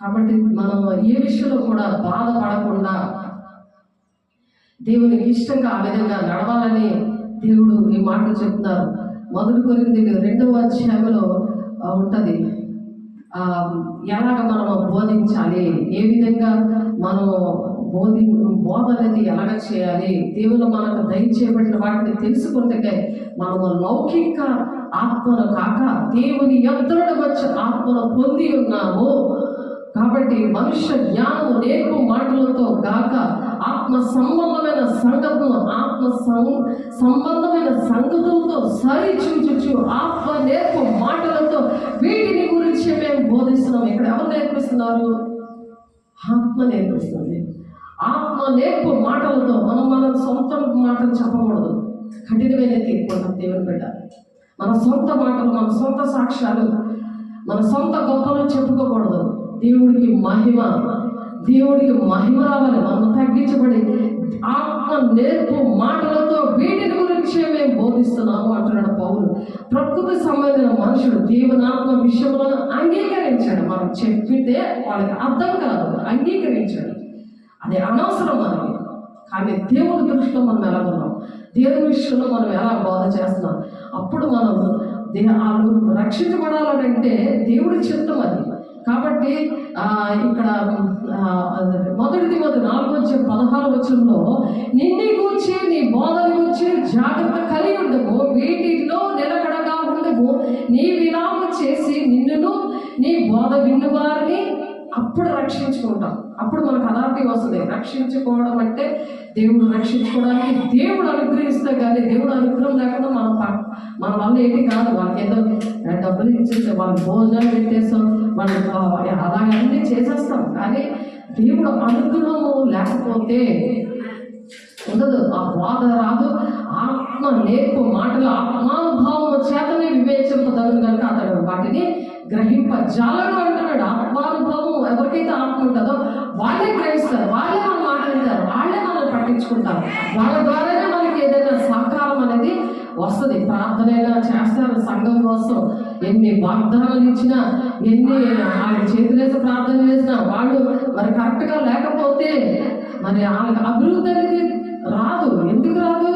కాబట్టి మనం ఏ విషయంలో కూడా బాధపడకుండా దేవునికి ఇష్టంగా ఆ విధంగా నడవాలని దేవుడు ఈ మాటలు చెప్తున్నారు. 1 కొరింథీయులు 2వ అధ్యాయంలో ఉంటుంది. ఎలాగ మనం బోధించాలి, ఏ విధంగా మనం బోధ అనేది ఎలాగ చేయాలి, దేవుడు మనకు దయచేయబడిన వాటిని తెలుసుకుంటే మనము లౌకిక ఆత్మను కాక దేవుని యొద్దకు వచ్చే ఆత్మను పొంది ఉన్నాము. కాబట్టి మనుష్య జ్ఞానము నేర్పు మాటలతో గాక ఆత్మ సంబంధమైన సంగతులతో సరి చూచుచు ఆత్మ నేర్పు మాటలతో వీటిని గురించి మేము బోధిస్తున్నాం. ఇక్కడ ఎవరు నేర్పిస్తున్నారు? ఆత్మ నేర్పిస్తుంది. ఆత్మ నేర్పు మాటలతో మన సొంత మాటలు చెప్పకూడదు. కఠినమైన తీర్పు ఉంటుంది దేవుని బిడ్డ. మన సొంత మాటలు, మన సొంత సాక్ష్యాలు, మన సొంత గొప్పలు చెప్పుకోకూడదు. దేవుడికి మహిమ రావాలి. మనం తగ్గించబడి ఆత్మ నేర్పు మాటలతో వీటిని గురించి మేము బోధిస్తున్నాము అంటున్నాడు పౌలు. ప్రకృతి సంబంధించిన మనుషుడు దేవుని ఆత్మ విషయంలో అంగీకరించాడు. మనం చెప్పితే వాళ్ళకి అర్థం కాదు, అంగీకరించాడు. అది అనవసరం మనకి. కానీ దేవుడి దృష్టిలో మనం ఎలా ఉన్నాం, దేవుని విషయంలో మనం ఎలా బోధ చేస్తున్నాం, అప్పుడు మనం వాళ్ళు రక్షించబడాలంటే దేవుడి చిత్తం అది. కాబట్టి ఇక్కడ 1 తిమోతి 4:16 నిన్ను గూర్చి నీ బోధన గూర్చి జాగ్రత్త కలిగి ఉండము, వీటిలో నిలకడగా ఉండము, నీ విరామం చేసి నిన్నును నీ బోధ విన్ను వారిని అప్పుడు రక్షించుకుంటాం. అప్పుడు మనకు అథారిటీ వస్తుంది. రక్షించుకోవడం అంటే దేవుడు రక్షించుకోవడానికి దేవుడు అనుగ్రహిస్తే కానీ దేవుడు అనుగ్రహం లేకుండా మన వల్ల ఏంటి కాదు. వాళ్ళకి ఏదో డబ్బులు ఇచ్చేస్తే వాళ్ళకి భోజనాలు పెట్టేస్తాం, వాళ్ళకి అలాగన్నీ చేసేస్తాం. కానీ దేవుడు అనుగ్రహము లేకపోతే ఉండదు, ఆ బోధ రాదు. ఆత్మ నేర్పు మాటలు ఆత్మానుభావం చేతనే వివేచింపదను కనుక అతడు వాటిని గ్రహింపజాలడు అంటున్నాడు. ఆత్మానుభవం ఎవరికైతే ఆత్మ ఉంటుందో వాళ్ళే గ్రహిస్తారు, వాళ్ళే మనం మాట్లాడతారు, వాళ్ళే మనం పట్టించుకుంటారు. వాళ్ళ ద్వారానే మనకి ఏదైనా సహకారం అనేది వస్తుంది. ప్రార్థన అయినా చేస్తారు సంఘం కోసం. ఎన్ని వాగ్దానాలు ఇచ్చినా, ఎన్ని ఆయన చేతులేసి ప్రార్థన చేసినా వాళ్ళు మరి కరెక్ట్గా లేకపోతే మరి వాళ్ళకి అభివృద్ధి అనేది రాదు. ఎందుకు రాదు?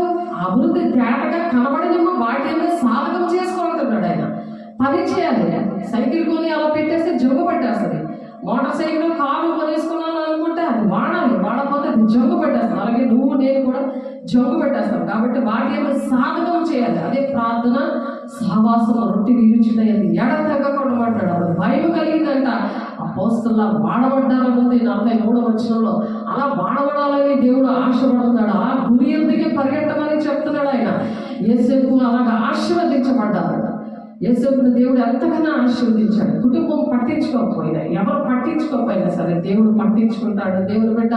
అభివృద్ధి తేటగా కనబడదేమో, వాటిని సాధకం చేసుకోవాలంటున్నాడు ఆయన. పని చేయాలి. సైకిల్ కొని అలా పెట్టేస్తే జంగు పట్టేస్తుంది. మోటార్ సైకిల్ కారు కొనేసుకున్నాను అనుకుంటే అది వాడాలి, వాడకపోతే అది జంగు పట్టేస్తుంది. అలాగే నువ్వు నేను కూడా జంగు పెట్టేస్తాం. కాబట్టి వాటి ఏమో సాధకం చేయాలి. అదే ప్రార్థన, సహవాసం, రొట్టె విరుచున్నది ఎడ తగ్గకుండా పడ్డాడు. అప్పుడు భయం కలిగిందంట. అపోస్తలులా వాడబడ్డారు ఉంది 43వ వచనంలో. అలా వాడబడాలని దేవుడు ఆశపడుతున్నాడు. అలా గురి ఎందుకే పరిగెట్టమని చెప్తున్నాడు ఆయన. యేసేపు అలాగా ఆశీర్వదించబడ్డారు. యేసేపుని దేవుడు ఎంతకన్నా ఆశీర్వదించాడు. కుటుంబం పట్టించుకోకపోయినా, ఎవరు పట్టించుకోకపోయినా సరే దేవుడు పట్టించుకుంటాడు. దేవుడు బిడ్డ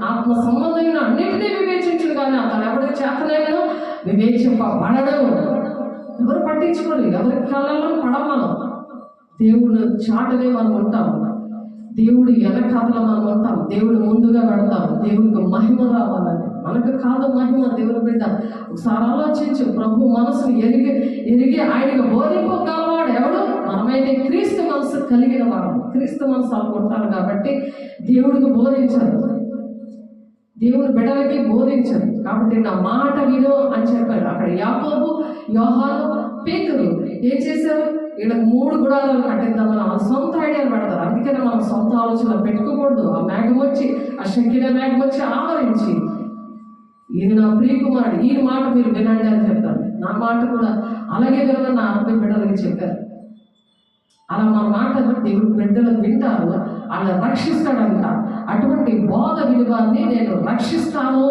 ఆత్మ సంబంధమైన అన్నింటినీ వివేచించుడు, కానీ అతను ఎవరికి చేతనైనా వివేచింపబడడు. ఎవరు పట్టించుకోలేదు, ఎవరి కళ్ళల్లో పడం. మనం దేవుడు చాటునే మనం ఉంటాం, దేవుడు వెనకాతలో మనం ఉంటాం, దేవుడు ముందుగా పెడతాం. దేవుడికి మహిమ రావాలని, మనకు కాదు మహిమ. దేవుడు బిడ్డ ఒకసారి ఆలోచించు. ప్రభు మనసును ఎరిగి ఆయనకు బోధింపగలవాడు ఎవడు? మనమైతే క్రీస్తు మనసు కలిగిన వాడు. క్రీస్తు మనసు అనుకుంటారు కాబట్టి దేవుడికి బోధించారు, దేవుని బిడ్డలకి బోధించారు. కాబట్టి నా మాట విను అని చెప్పారు. అక్కడ యాకోబు, యోహాను, పేతురు ఏం చేశారు? వీళ్ళకి 3 గుడాలను కట్టిద్దామని వాళ్ళ సొంత ఐడియాలు పెడతారు. అందుకనే మనం సొంత ఆలోచనలు పెట్టుకోకూడదు. ఆ మేఘం వచ్చి, ఆ శంకిన మేఘం వచ్చి ఆవరించి, ఈయన నా ప్రియకుమారుడు, ఈయన మాట మీరు వినండి అని చెప్తారు. నా మాట కూడా అలాగే వినమని నా ఆత్మీయ బిడ్డలకి చెప్పారు. అలా మన మాట దేవుడు బిడ్డలు వింటారు, వాళ్ళని రక్షిస్తాడంట. అటువంటి బోధ విలువాన్ని నేను రక్షిస్తాను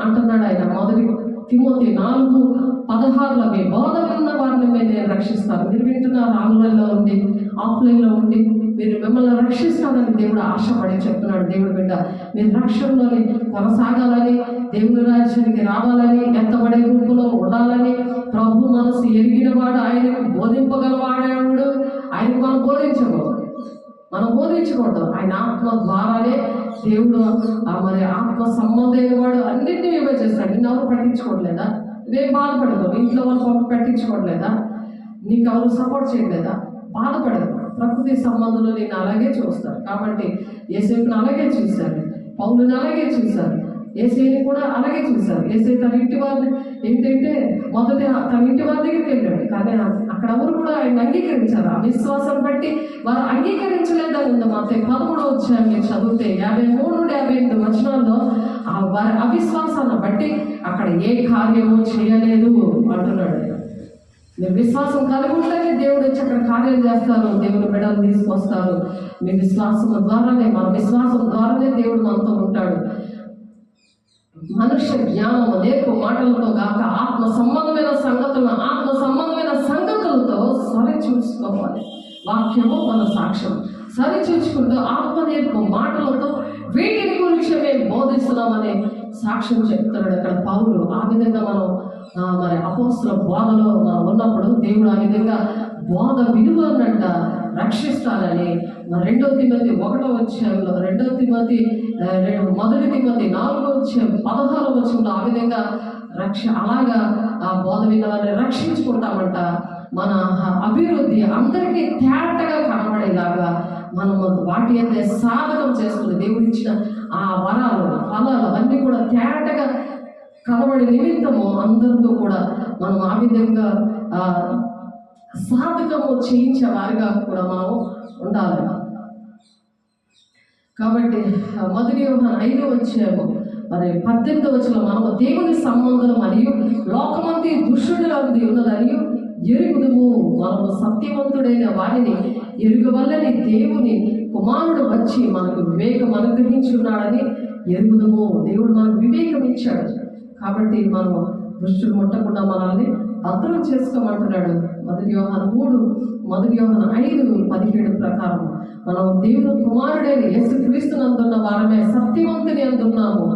అంటున్నాడు ఆయన. 1 తిమోతి 4:16 మీ బోధ విన్న వారిని నేను రక్షిస్తాను. మీరు వింటున్నారు, ఆన్లైన్లో ఉంది, ఆఫ్లైన్లో ఉంది, మీరు మిమ్మల్ని రక్షిస్తానని దేవుడు ఆశపడి చెప్తున్నాడు. దేవుడు బిడ్డ మీరు రక్షణలోని కొనసాగాలని, దేవుని రాజ్యానికి రావాలని, ఎత్తబడే గుంపులో ఉండాలని, ప్రభు మనసు ఎరిగినవాడు, ఆయనకు బోధింపగలవాడేవాడు. ఆయనకు మనం బోధించకూడదు. ఆయన ఆత్మ ద్వారానే దేవుడు మరి ఆత్మ సంబంధమైన వాడు అన్నింటినీ విభజిస్తాడు. నిన్ను ఎవరు పట్టించుకోవట్లేదా? ఇదేం బాధపడదు. ఇంట్లో వాళ్ళు పట్టించుకోవట్లేదా? నీకు ఎవరు సపోర్ట్ చేయట్లేదా? బాధపడదు. ప్రకృతి సంబంధంలో నేను అలాగే చూస్తారు. కాబట్టి యేసేపుని అలాగే చూశారు, పౌలుని అలాగే చూశారు. ఏసైని కూడా అలాగే చూశారు. ఏసై తన ఇంటి వారిని ఏంటంటే మొదట తన ఇంటి వారి దగ్గరికి వెళ్ళాడు, కానీ అక్కడ ఎవరు కూడా ఆయన అంగీకరించారు. ఆ విశ్వాసం బట్టి వారు అంగీకరించలేదని ఉంది. మత్తయి 13వ అధ్యాయం మీరు చదివితే 53 నుండి 58 వచనాల్లో వారి అవిశ్వాసాన్ని బట్టి అక్కడ ఏ కార్యము చేయలేదు అంటున్నాడు. మీరు విశ్వాసం కలిగి ఉంటేనే దేవుడు వచ్చి అక్కడ కార్యం చేస్తారు, దేవుడు బిడ్డలు తీసుకొస్తారు. మీ విశ్వాసం ద్వారానే, మన విశ్వాసం ద్వారానే దేవుడు మనతో ఉంటాడు. మనుష్య జ్ఞానము నేర్పు మాటలతో కాక ఆత్మ సంబంధమైన సంగతులతో సరిచూసుకోవాలి. వాక్యము మన సాక్ష్యం సరిచూసుకుంటూ ఆత్మ నేర్పు మాటలతో వీటిని గురించి మేము బోధిస్తున్నామని సాక్ష్యం చెప్తున్నాడు అక్కడ పౌలు. ఆ విధంగా మనం మరి అపోస్తల బోధలో మనం ఉన్నప్పుడు దేవుడు ఆ విధంగా బోధ విలువనంట రక్షిస్తానని 2 తిమోతి 1వ అధ్యాయంలో 2 తిమోతి 1 తిమోతి 4వ అధ్యాయం 16వ వచనంలో ఆ విధంగా అలాగా ఆ బోధ విలువని రక్షించుకుంటామంట. మన అభివృద్ధి అందరికీ తేటగా కనబడేలాగా మనం వాటి అయితే సాధకం చేసుకుని దేవుడు ఇచ్చిన ఆ వరాలు ఫలాలు అవన్నీ కూడా తేటగా కనబడే నిమిత్తము అందరితో కూడా మనం ఆ విధంగా సాధకము చేయించే వారిగా కూడా మనం ఉండాలి. కాబట్టి 1 యోహాను 5వ అధ్యాయము మరి 18వ వచనంలో మనము దేవుని సంబంధం మరియు లోకమంది దుష్టులంది ఉన్నదని ఎరుగుదుము. మనము సత్యవంతుడైన వారిని ఎరుగవల్లని దేవుని కుమారుడు వచ్చి మనకు వివేకం అనుగ్రహించున్నాడని ఎరుగుదుము. దేవుడు మనకు వివేకం ఇచ్చాడు కాబట్టి మనం దుష్టులు ముట్టకుండా మనల్ని భద్రం చేసుకోమంటున్నాడు. 1 యోహాను 5:17 ప్రకారం మనం దేవుని కుమారుడైన యేసుక్రీస్తునందున్న వారమే సత్యవంతుని అందున్నాము.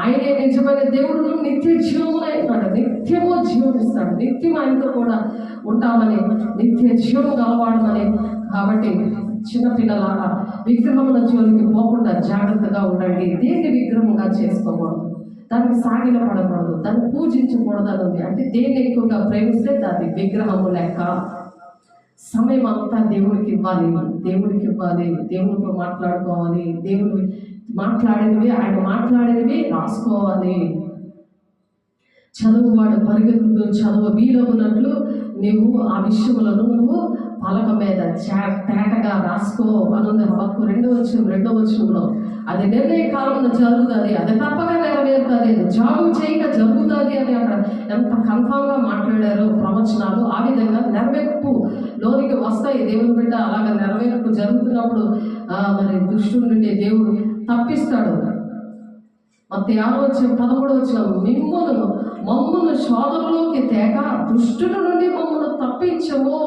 ఆయనే నిజమైన దేవుడు నిత్య జీవమునైనాడు. నిత్యము జీవమిస్తాడు. నిత్యం ఆయనతో కూడా ఉంటామని, నిత్య జీవం గలవాడమని. కాబట్టి చిన్నపిల్లలాగా విగ్రహముల జోలికి పోకుండా జాగ్రత్తగా ఉండండి. దేన్ని విగ్రహంగా చేసుకోకూడదు, దానికి సాగిల పడకూడదు, దాన్ని పూజించకూడదు అని ఉంది. అంటే దేన్ని ఎక్కువగా ప్రేమిస్తే దాన్ని విగ్రహము లెక్క. సమయం అంతా దేవుడికి ఇవ్వాలి, దేవుడితో మాట్లాడుకోవాలి. దేవుడు మాట్లాడినవి, ఆయన మాట్లాడినవి రాసుకోవాలి. చదువువాడు పరిగెత్తుతూ చదువు వీలవునట్లు నువ్వు ఆ విషయములను నువ్వు పలక మీద తేటగా రాసుకో అనుంది హబక్కు 2వ వచనంలో. అది నిర్ణయ కాలంలో జరుగుతుంది, అది తప్పక నెరవేరుతుంది, జాబు చేయక జరుగుతుంది అని అక్కడ ఎంత కన్ఫామ్గా మాట్లాడారో ప్రవచనాలు. ఆ విధంగా నెరవేర్పు లోనికి వస్తాయి. దేవుని బిడ్డ అలాగా నెరవేర్పు జరుగుతున్నప్పుడు మరి దుష్టుడి నుండి దేవుడు తప్పిస్తాడు. మత్తయి 6:13 మమ్మును శోధనలోకి తేక దుష్టుల నుండి మమ్మల్ని తప్పించము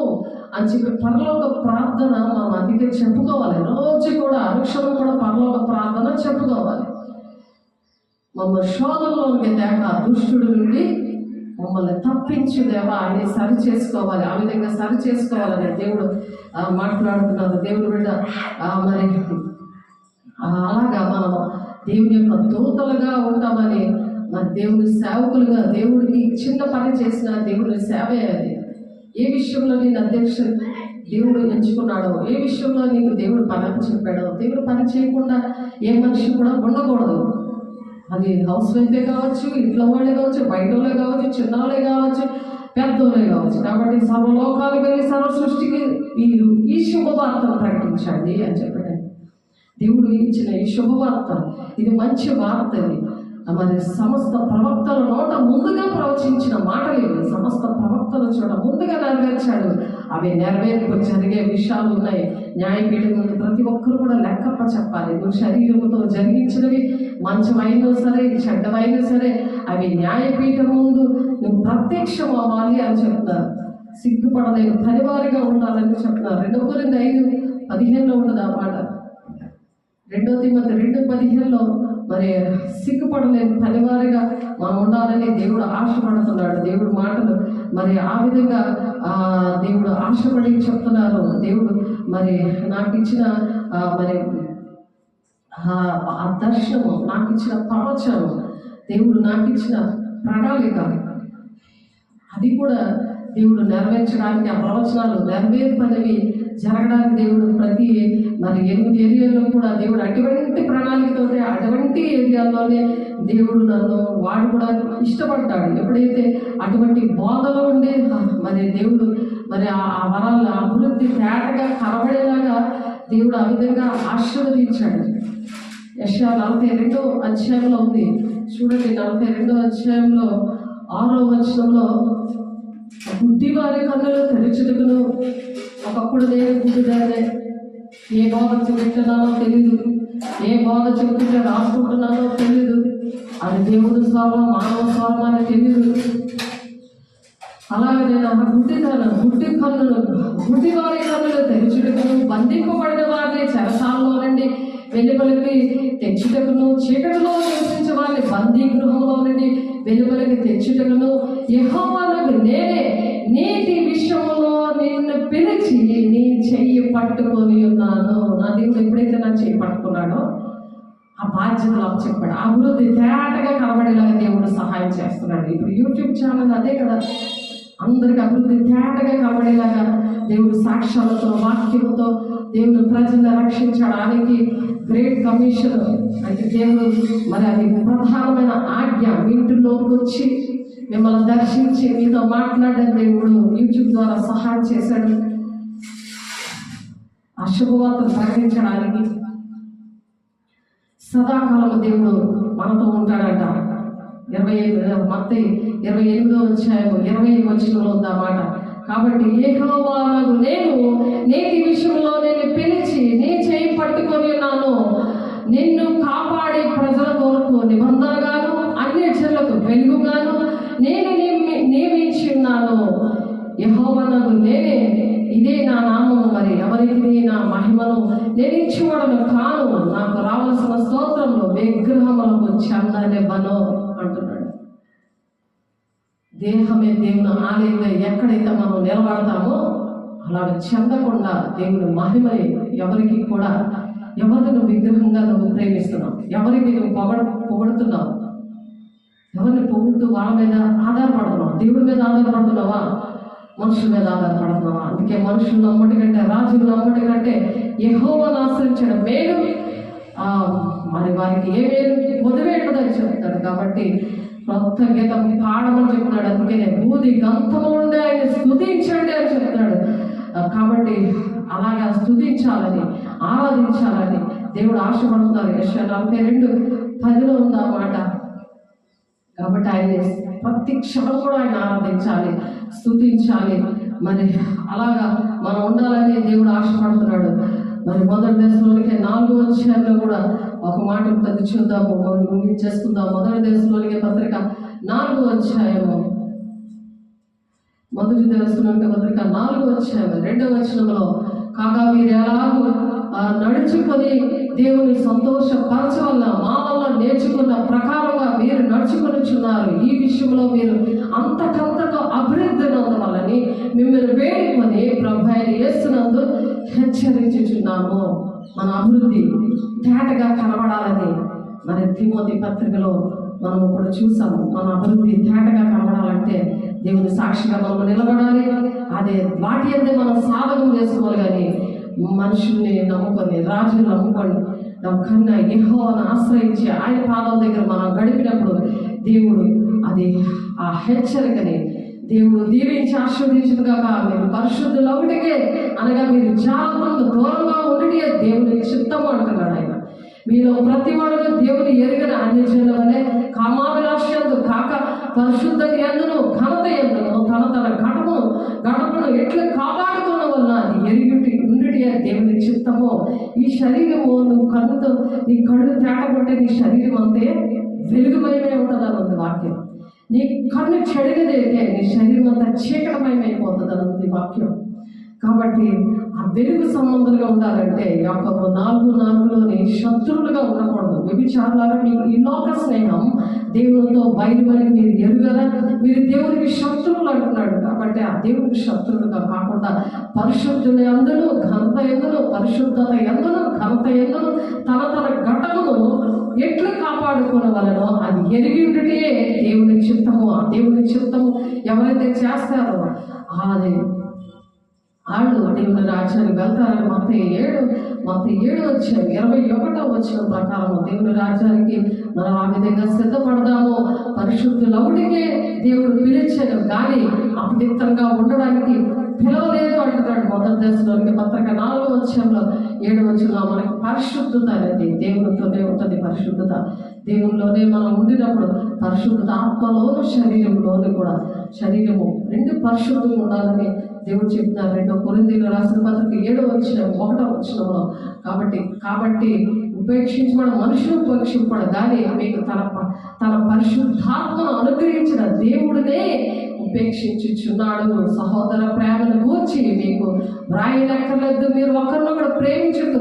అని చెప్పి పరలోక ప్రార్థన మనం అందుకే చెప్పుకోవాలి. రోజు కూడా అనుక్షణం కూడా పరలోక ప్రార్థన చెప్పుకోవాలి. మమ్మల్ని శోధనలోకి తేక దుష్టుడి నుండి మమ్మల్ని తప్పించుదేవా అని సరి చేసుకోవాలి. ఆ విధంగా సరి చేసుకోవాలని దేవుడు మాట్లాడుతున్నారు. దేవుడు బిడ్డ మరి అలాగా మనం దేవుని యొక్క దూతలుగా ఉంటామని, మరి దేవుని సేవకులుగా, దేవుడికి చిన్న పని చేసిన దేవుని సేవే అది. ఏ విషయంలో నేను అధ్యక్షుడు దేవుడు ఎంచుకున్నాడో, ఏ విషయంలో నీకు దేవుడు పని చెప్పాడో, దేవుడు పని చేయకుండా ఏ మనిషి కూడా ఉండకూడదు. అది హౌస్ వైఫే కావచ్చు, ఇంట్లో వాళ్ళే కావచ్చు, బయట వాళ్ళే కావచ్చు, చిన్నవాళ్ళే కావచ్చు, పెద్దోళ్ళే కావచ్చు. కాబట్టి సర్వలోకాలు వెళ్ళి సర్వ సృష్టికి మీరు ఈ శుభవార్తను ప్రకటించండి అని చెప్పాడు. దేవుడు ఇచ్చిన ఈ శుభవార్త ఇది మంచి వార్త. ఇది మరి సమస్త ప్రవక్తల నోట ముందుగా ప్రవచించిన మాటలు, సమస్త ప్రవక్తల చోట ముందుగా నెరవేర్చాడు. అవి నెరవేర్పు జరిగే విషయాలు ఉన్నాయి. న్యాయపీఠం ముందు ప్రతి ఒక్కరు కూడా లెక్కప్ప చెప్పాలి. నువ్వు శరీరంతో జరిగించినవి మంచమైనా సరే, చెడ్డమైనా సరే, అవి న్యాయపీఠం ముందు నువ్వు ప్రత్యక్షం అవ్వాలి అని చెప్తున్నారు. సిగ్గుపడలేని పనివారిగా ఉండాలని చెప్తున్నారు. 2 కొరింథీ 5:15 ఉంటుంది ఆ మాట. 2 తిమోతి 2:15 మరి సిగ్గుపడలేని పనివారిగా మనం ఉండాలని దేవుడు ఆశపడుతున్నాడు. దేవుడు మాటలు మరి ఆ విధంగా దేవుడు ఆశపడి చెప్తున్నారు. దేవుడు మరి నాకు ఇచ్చిన మరి ఆ దర్శనము, నాకు ఇచ్చిన ప్రవచనం, దేవుడు నాకు ఇచ్చిన ప్రణాళిక, అది కూడా దేవుడు నెరవేర్చడానికి, ఆ ప్రవచనాలు నెరవేర్పనివి జరగడానికి దేవుడు ప్రతి 8 ఏరియాల్లో కూడా దేవుడు అటువంటి ప్రణాళికతోనే, అటువంటి ఏరియాల్లోనే దేవుడు నన్ను వాడుకోవడానికి ఇష్టపడతాడు. ఎప్పుడైతే అటువంటి బోధలో ఉండే దేవుడు ఆ వరాల అభివృద్ధి తేటగా కనబడేలాగా దేవుడు ఆ విధంగా ఆశీర్వదించాడు. యెషయా 42వ అధ్యాయంలో ఉంది చూడండి. 42వ అధ్యాయంలో 6వ వచనంలో, గుడ్డివారి కన్నులు తెరచుటకును, ఒకప్పుడు నేను గుడ్డిదాన్నే, ఏ బోధ చెబుతున్నానో తెలీదు, ఏ బోధ చెబుతుంటే రాసుకుంటున్నానో తెలీదు, అది దేవుడు స్వరం మానవ స్వరం అని తెలీదు. అలాగే నేను గుడ్డివారి కన్నులు తెరచుటకును, బంధింపబడిన వారిని చెరసాలలో నుండి వెలుపలికి తెచ్చుటకును, చీకటిలో నివసించే వారిని బందీ గృహంలో నుండి వెలుపలికి తెచ్చుటకును, యెహోవానగు నేనే నీటి విషయంలో నిన్ను పిలిచి నీ చెయ్యి పట్టుకొని ఉన్నాను. నా దేవుడు ఎప్పుడైతే నా చెయ్యి పట్టుకున్నాడో ఆ బాధ్యతలు చెప్పాడు. అభివృద్ధి తేటగా కనబడేలాగా దేవుడు సహాయం చేస్తున్నాడు. ఇప్పుడు యూట్యూబ్ ఛానల్ అదే కదా, అందరికి అభివృద్ధి తేటగా కనబడేలాగా దేవుడు సాక్ష్యాలతో, వాక్యంతో దేవుడు ప్రజలను రక్షించడానికి గ్రేట్ కమిషన్ అంటే దేవుడు అది ప్రధానమైన ఆజ్ఞ మీ ఇంటిలోకి వచ్చి మిమ్మల్ని దర్శించి మీతో మాట్లాడే దేవుడు యూట్యూబ్ ద్వారా సహాయం చేశాడు. ఆ శుభవార్తను ప్రకటించడానికి సదాకాలం దేవుడు మనతో ఉంటాడట. 28వ అధ్యాయం 20వ వచనంలో ఉందన్నమాట. కాబట్టి యెహోవానగు నేను నేటి విషయంలో నేను పిలిచి నీ చేయి పట్టుకొని ఉన్నాను, నిన్ను కాపాడి ప్రజల కొరకు నిబంధనగాను అన్యజనులకు వెలుగుగాను నేను నియమించి ఉన్నాను. యెహోవానగు నేనే, ఇదే నా నామము, ఎవరికి నా మహిమను నేను ఇచ్చేవాడను కాను, నాకు రావాల్సిన స్తోత్రంలో విగ్రహములకు చెందనివ్వను అంటున్నాడు. దేహమే దేవుని ఆలయంగా ఎక్కడైతే మనం నిలబడతామో అలాగ చెందకుండా దేవుని మహిమని ఎవరికి కూడా, ఎవరిని నువ్వు విగ్రహంగా నువ్వు ప్రేమిస్తున్నావు, ఎవరికి నువ్వు పొగడుతున్నావు, ఎవరిని పొగుడుతూ వాళ్ళ మీద ఆధారపడుతున్నావు, దేవుడి మీద ఆధారపడుతున్నావా, మనుషుల మీద ఆధారపడుతున్నావా? అందుకే మనుషులు నమ్మటి కంటే, రాజులు నమ్మటి కంటే యెహోవాను ఆశ్రయించడం మేలు. వారికి ఏ మేలు వదిలేయకూడదని చెప్తాడు. కాబట్టి కొత్త గీతం పాడమని చెప్తున్నాడు. అందుకనే బూది గంతము ఉండే ఆయన స్తుతించండి అని చెప్తాడు. కాబట్టి అలాగా స్తుతించాలని, ఆరాధించాలని దేవుడు ఆశపడుతున్నారు. యెషయా 42:10 ఉందన్నమాట. కాబట్టి ఆయన ప్రతి క్షణం కూడా ఆయన ఆరాధించాలి, స్తుతించాలి. అలాగా మనం ఉండాలని దేవుడు ఆశపడుతున్నాడు. మొదటి దశలోనికి 4వ అధ్యాయంలో కూడా ఒక మాట ఉంటుంది, చూద్దాము, ముగించేసుకుందాం. మొదటి దశలోనికి పత్రిక 4వ అధ్యాయము, మొదటి దశలోనికి పత్రిక 4వ అధ్యాయం 2వ వచనంలో, కాగా మీరు ఎలాగో నడుచుకొని దేవుని సంతోషపరచవల్ల మా వల్ల నేర్చుకున్న ప్రకారంగా మీరు నడుచుకొనిచున్నారు. ఈ విషయంలో మీరు అంతకంతగా అభివృద్ధి నొందవాలని మిమ్మల్ని వేడుకొని ప్రభువైన యేసునందు హెచ్చరించుచున్నాము. మన అభివృద్ధి తేటగా కనబడాలని తిమోతి పత్రికలో మనం ఇప్పుడు చూసాము. మన అభివృద్ధి తేటగా కనబడాలంటే దేవుని సాక్షిగా మనం నిలబడాలి. అదే వాటి అంతే మనం సాధకం చేసుకోవాలి. కానీ మనుషుల్ని నమ్ముకొని, రాజుని నమ్ముకొని కన్నా యెహోవాను ఆశ్రయించి ఆయన పాదాల దగ్గర మనం గడిపినప్పుడు దేవుడు ఆ హెచ్చరికని దేవుడు దీవించి ఆశీర్వదించుగాక. మీరు పరిశుద్ధులు ఒకటికే అనగా మీరు జాగ్రత్తగా దూరంగా ఉండి దేవుని చిత్తము అంటున్నాడు ఆయన. మీలో ప్రతి వాడు దేవుని ఎరుగని అన్యజనుల వలె కామాభిలాషయందు కాక పరిశుద్ధత యందును ఘనత యందును తన గడపను ఎట్లు కాపాడుకోవడం వల్ల అది ఎరుగుటి ఉండి దేవుని చిత్తము. ఈ శరీరము నువ్వు కన్నుతో నీ కళ్ళు తేటకుంటే నీ శరీరం అంతే వెలుగుమయమే ఉంటుంది అన్నది వాక్యం. నీ కన్ను చెడినదైతే నీ శరీరం అంతా చీకటమయమైపోతుంది అన్నది వాక్యం. కాబట్టి ఆ వెలుగు సంబంధంగా ఉండాలంటే యాకోబు 4:4లోని శత్రువులుగా ఉండకూడదు. వ్యభిచారులారా, మీకు ఈ లోక స్నేహం దేవునితో బయలువని మీరు ఎరుగరా, మీరు దేవునికి శత్రువులు అంటున్నాడు. కాబట్టి ఆ దేవునికి శత్రువులుగా కాకుండా పరిశుద్ధుల యందును ఘనత యందును, పరిశుద్ధత యందును ఘనత యందును తన ఘటమును ఎట్లు కాపాడుకోవలనో అది ఎరిగి ఉంటే దేవుని చిత్తము. ఆ దేవుని చిత్తము ఎవరైతే చేస్తారో అది వాళ్ళు దేవుని రాజ్యానికి వెళ్తారని మత్తయి 7 వచ్చాము 21 వచ్చిన ప్రకారం దేవుని రాజ్యానికి మనం ఆ విధంగా సిద్ధపడదాము. పరిశుద్ధులవుడికే దేవుడు పిలిచాడు, కానీ అపవిత్రంగా ఉండడానికి పిలవలేదు అంటున్నాడు. మొదటి దశలోనికి పత్రిక 4 వచ్చంలో 7 వచ్చంలో మనకి పరిశుద్ధత అనేది దేవునితోనే ఉంటుంది. పరిశుద్ధత దేవునిలోనే మనం ఉండినప్పుడు పరిశుద్ధత ఆత్మలోను శరీరంలోను కూడా, శరీరము 2 పరిశుద్ధంగా ఉండాలని దేవుడు చెప్తున్నారు. 2 కొరింథీయులకు రాసిన పత్రిక 7 వచ్చిన 1 వచ్చినంలో. కాబట్టి ఉపేక్షించబడ మనుషులు ఉపేక్షింపడు, కానీ మీకు తన పరిశుద్ధాత్మను అనుగ్రహించిన దేవుడినే ఉపేక్షించుచున్నాడు. సహోదర ప్రేమను గూర్చి మీకు వ్రాయనక్కర్లేదు, మీరు ఒకరినొకరు ప్రేమించదు.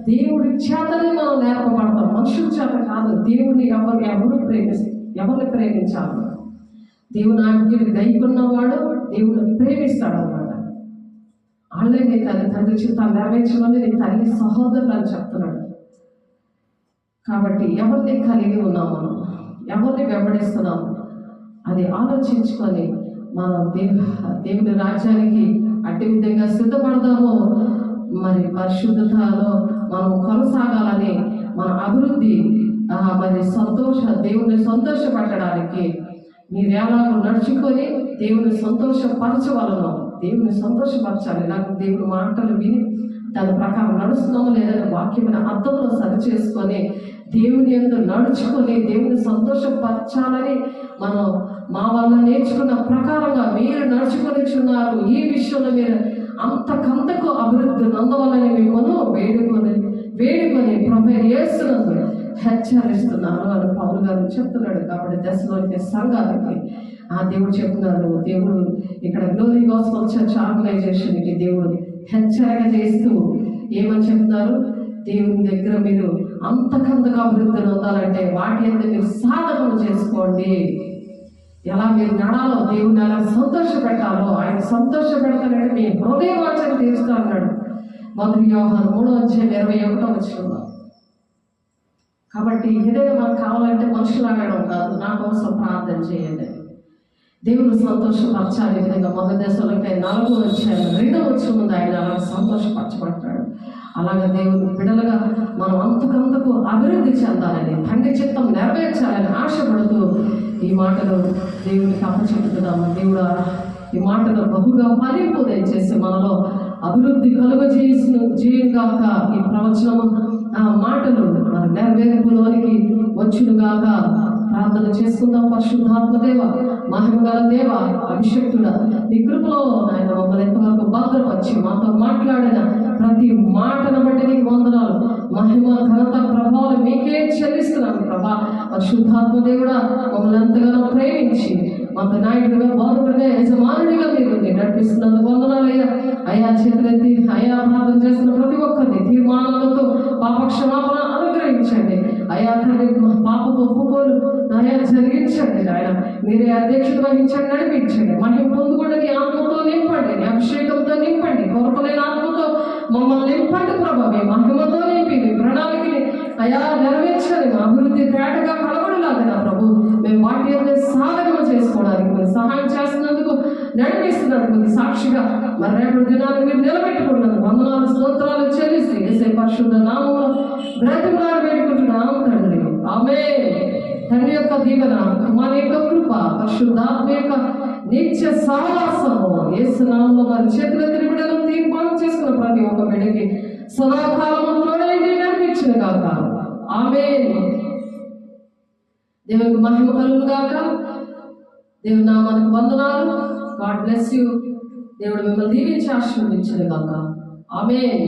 దేవుడి చేతనే మనం నేర్పబడతాం, మనుషుల చేత కాదు. దేవుని ఎవరిని ప్రేమించాలి? దేవుని ఆజ్ఞలు గైకొన్నవాడు దేవుని ప్రేమిస్తాడు అన్నమాట. వాళ్ళే నీ తండ్రి చిత్తాన్ని నెరవేర్చమని నీ తల్లి సహోదరులు అని చెప్తున్నాడు. కాబట్టి ఎవరిని కలిగి ఉన్నాం, మనం ఎవరిని వెంబడిస్తున్నాము అది ఆలోచించుకొని మనం దేవుని రాజ్యానికి అట్టి విధంగా సిద్ధపడదాము. మరి పరిశుద్ధతలో మనం కొనసాగాలని, మన అభివృద్ధి మరి దేవుని సంతోషపెట్టడానికి మీరు ఎలాగో నడుచుకొని దేవుని సంతోషపరచవలను, దేవుని సంతోషపరచాలి. నాకు దేవుని మాటలు విని దాని ప్రకారం నడుస్తున్నాము లేదని వాక్యమైన అర్థంలో సరి చేసుకొని దేవుని యందు నడుచుకొని దేవుని సంతోషపరచాలని మనం మా వల్ల నేర్చుకున్న ప్రకారంగా మీరు నడుచుకొనిచున్నారు. ఈ విషయంలో మీరు అంతకంతకు అభివృద్ధి నందవాలని మిమ్మల్ని వేడుకొని ప్రభు యేసునందు హెచ్చరిస్తున్నాను అని పౌలు గారు చెప్తున్నాడు. కాబట్టి దశలోని సంఘాలకి ఆ దేవుడు చెప్తున్నారు. దేవుడు ఇక్కడ గ్లోరీ గాస్పెల్ చర్చ్ ఆర్గనైజేషన్కి దేవుడు హెచ్చరిక చేస్తూ ఏమని చెప్తున్నారు? దేవుని దగ్గర మీరు అంతకంతగా అభివృద్ధి పొందాలంటే వాటి మీద మీరు సాధకం చేసుకోండి. ఎలా మీరు నడాలో, దేవుని ఎలా సంతోషపెట్టాలో, ఆయన సంతోషపెడతానంటే మీ హృదయ వాంఛన తీరుస్తా అన్నాడు. మొదటి యోహాను 3:21 వచ్చిన. కాబట్టి ఏదైనా మనకు కావాలంటే మనుషులు ఆడడం కాదు, నా కోసం ప్రార్థన చేయండి, దేవుని సంతోషపరచాలి. ఈ విధంగా మొదటి దశలోకి 4:2 వచ్చే ముందు ఆయన అలా సంతోషపరచబడతాడు. అలాగే దేవుని బిడలుగా మనం అంతకంతకు అభివృద్ధి చెందాలని, తండ్రి చిత్తం నెరవేర్చాలని ఆశపడుతూ ఈ మాటలు దేవునికి అప్పచెప్పుతున్నాము. దేవుడు ఈ మాటలు బహుగా ఫలింపు దయచేసి మనలో అభివృద్ధి చేయగాక. ఈ ప్రవచనము ఆ మాటలు మన నెరవేర్పులోనికి వచ్చునుగాక. ప్రార్థన చేసుకుందాం. పరిశుద్ధాత్మ దేవ, మహిమగల దేవ, అభిషక్తుడ, నీ కృపలో ఆయన మమ్మల్ని ఎంతవరకు భద్రపరిచి మాతో మాట్లాడిన ప్రతి మాటను బట్టి నీకు వందనాలు. మహిమ ఘనత ప్రభావాలు మీకే చెల్లిస్తున్నాను ప్రభా. పరిశుద్ధాత్మ దేవుడా, మమ్మల్ని ఎంతగానో ప్రేమించి మాకు నాయకుడిగా, బాధకుడిగా, యజమానుడిగా మీరు నడిపిస్తున్నందుకు వందనాలయ్యా. అయా చేతులెత్తి అయా ప్రార్థన చేస్తున్న ప్రతి ఒక్కరిని తీర్మానాలతో పాపక్షమాపణ అనుగ్రహించండి. అయా తండ్రి పాపపు ఒప్పుకోలు అయా జరిగించండి. ఆయన మీరే అధ్యక్షత వహించండి, నడిపించండి. మహిమ పొందుకోండి, నీ ఆత్మతో నింపండి, నీ అభిషేకంతో నింపండి, కొరకలేని ఆత్మతో మమ్మల్ని నింపండి ప్రభా. మీ మహిమతో నింపి మీ ప్రణాళికని అయా నెరవేర్చండి. మా అభివృద్ధి తేటగా కలబడిలాగా ప్రభు మేము వాటి అనే సాధకం చేసుకోవడానికి మీరు సహాయం చేస్తున్నందుకు, నడిపిస్తున్నందుకు మీకు సాక్షిగా మరి రేపటి దినాన్ని మీరు నిలబెట్టుకున్నందుకు వందనాలు స్తోత్రాలు చెల్లిస్తూ యేసయ్య పరిశుద్ధ నామములో బ్రతిమలాడి వేడుకుంటున్నాం తండ్రి. ఆమేన్. తండ్రి యొక్క దీవెన, కుమారుని యొక్క కృప, పరిశుద్ధాత్మ యొక్క నిత్య సహవాసము యేసు నామములో మరి చేతులెత్తి బిడ్డలు తీర్మానం చేసుకున్న ప్రతి ఒక్క బిడ్డకి సదాకాలము తోడైంది నడిపించును గాక. ఆమేన్. దేవునికి మహిమ కలుగును గాక. దేవుని నామానికి వందనాలు. God bless you. దేవుడు మిమ్మల్ని దీవించి ఆశీర్వదించును గాక. ఆమేన్.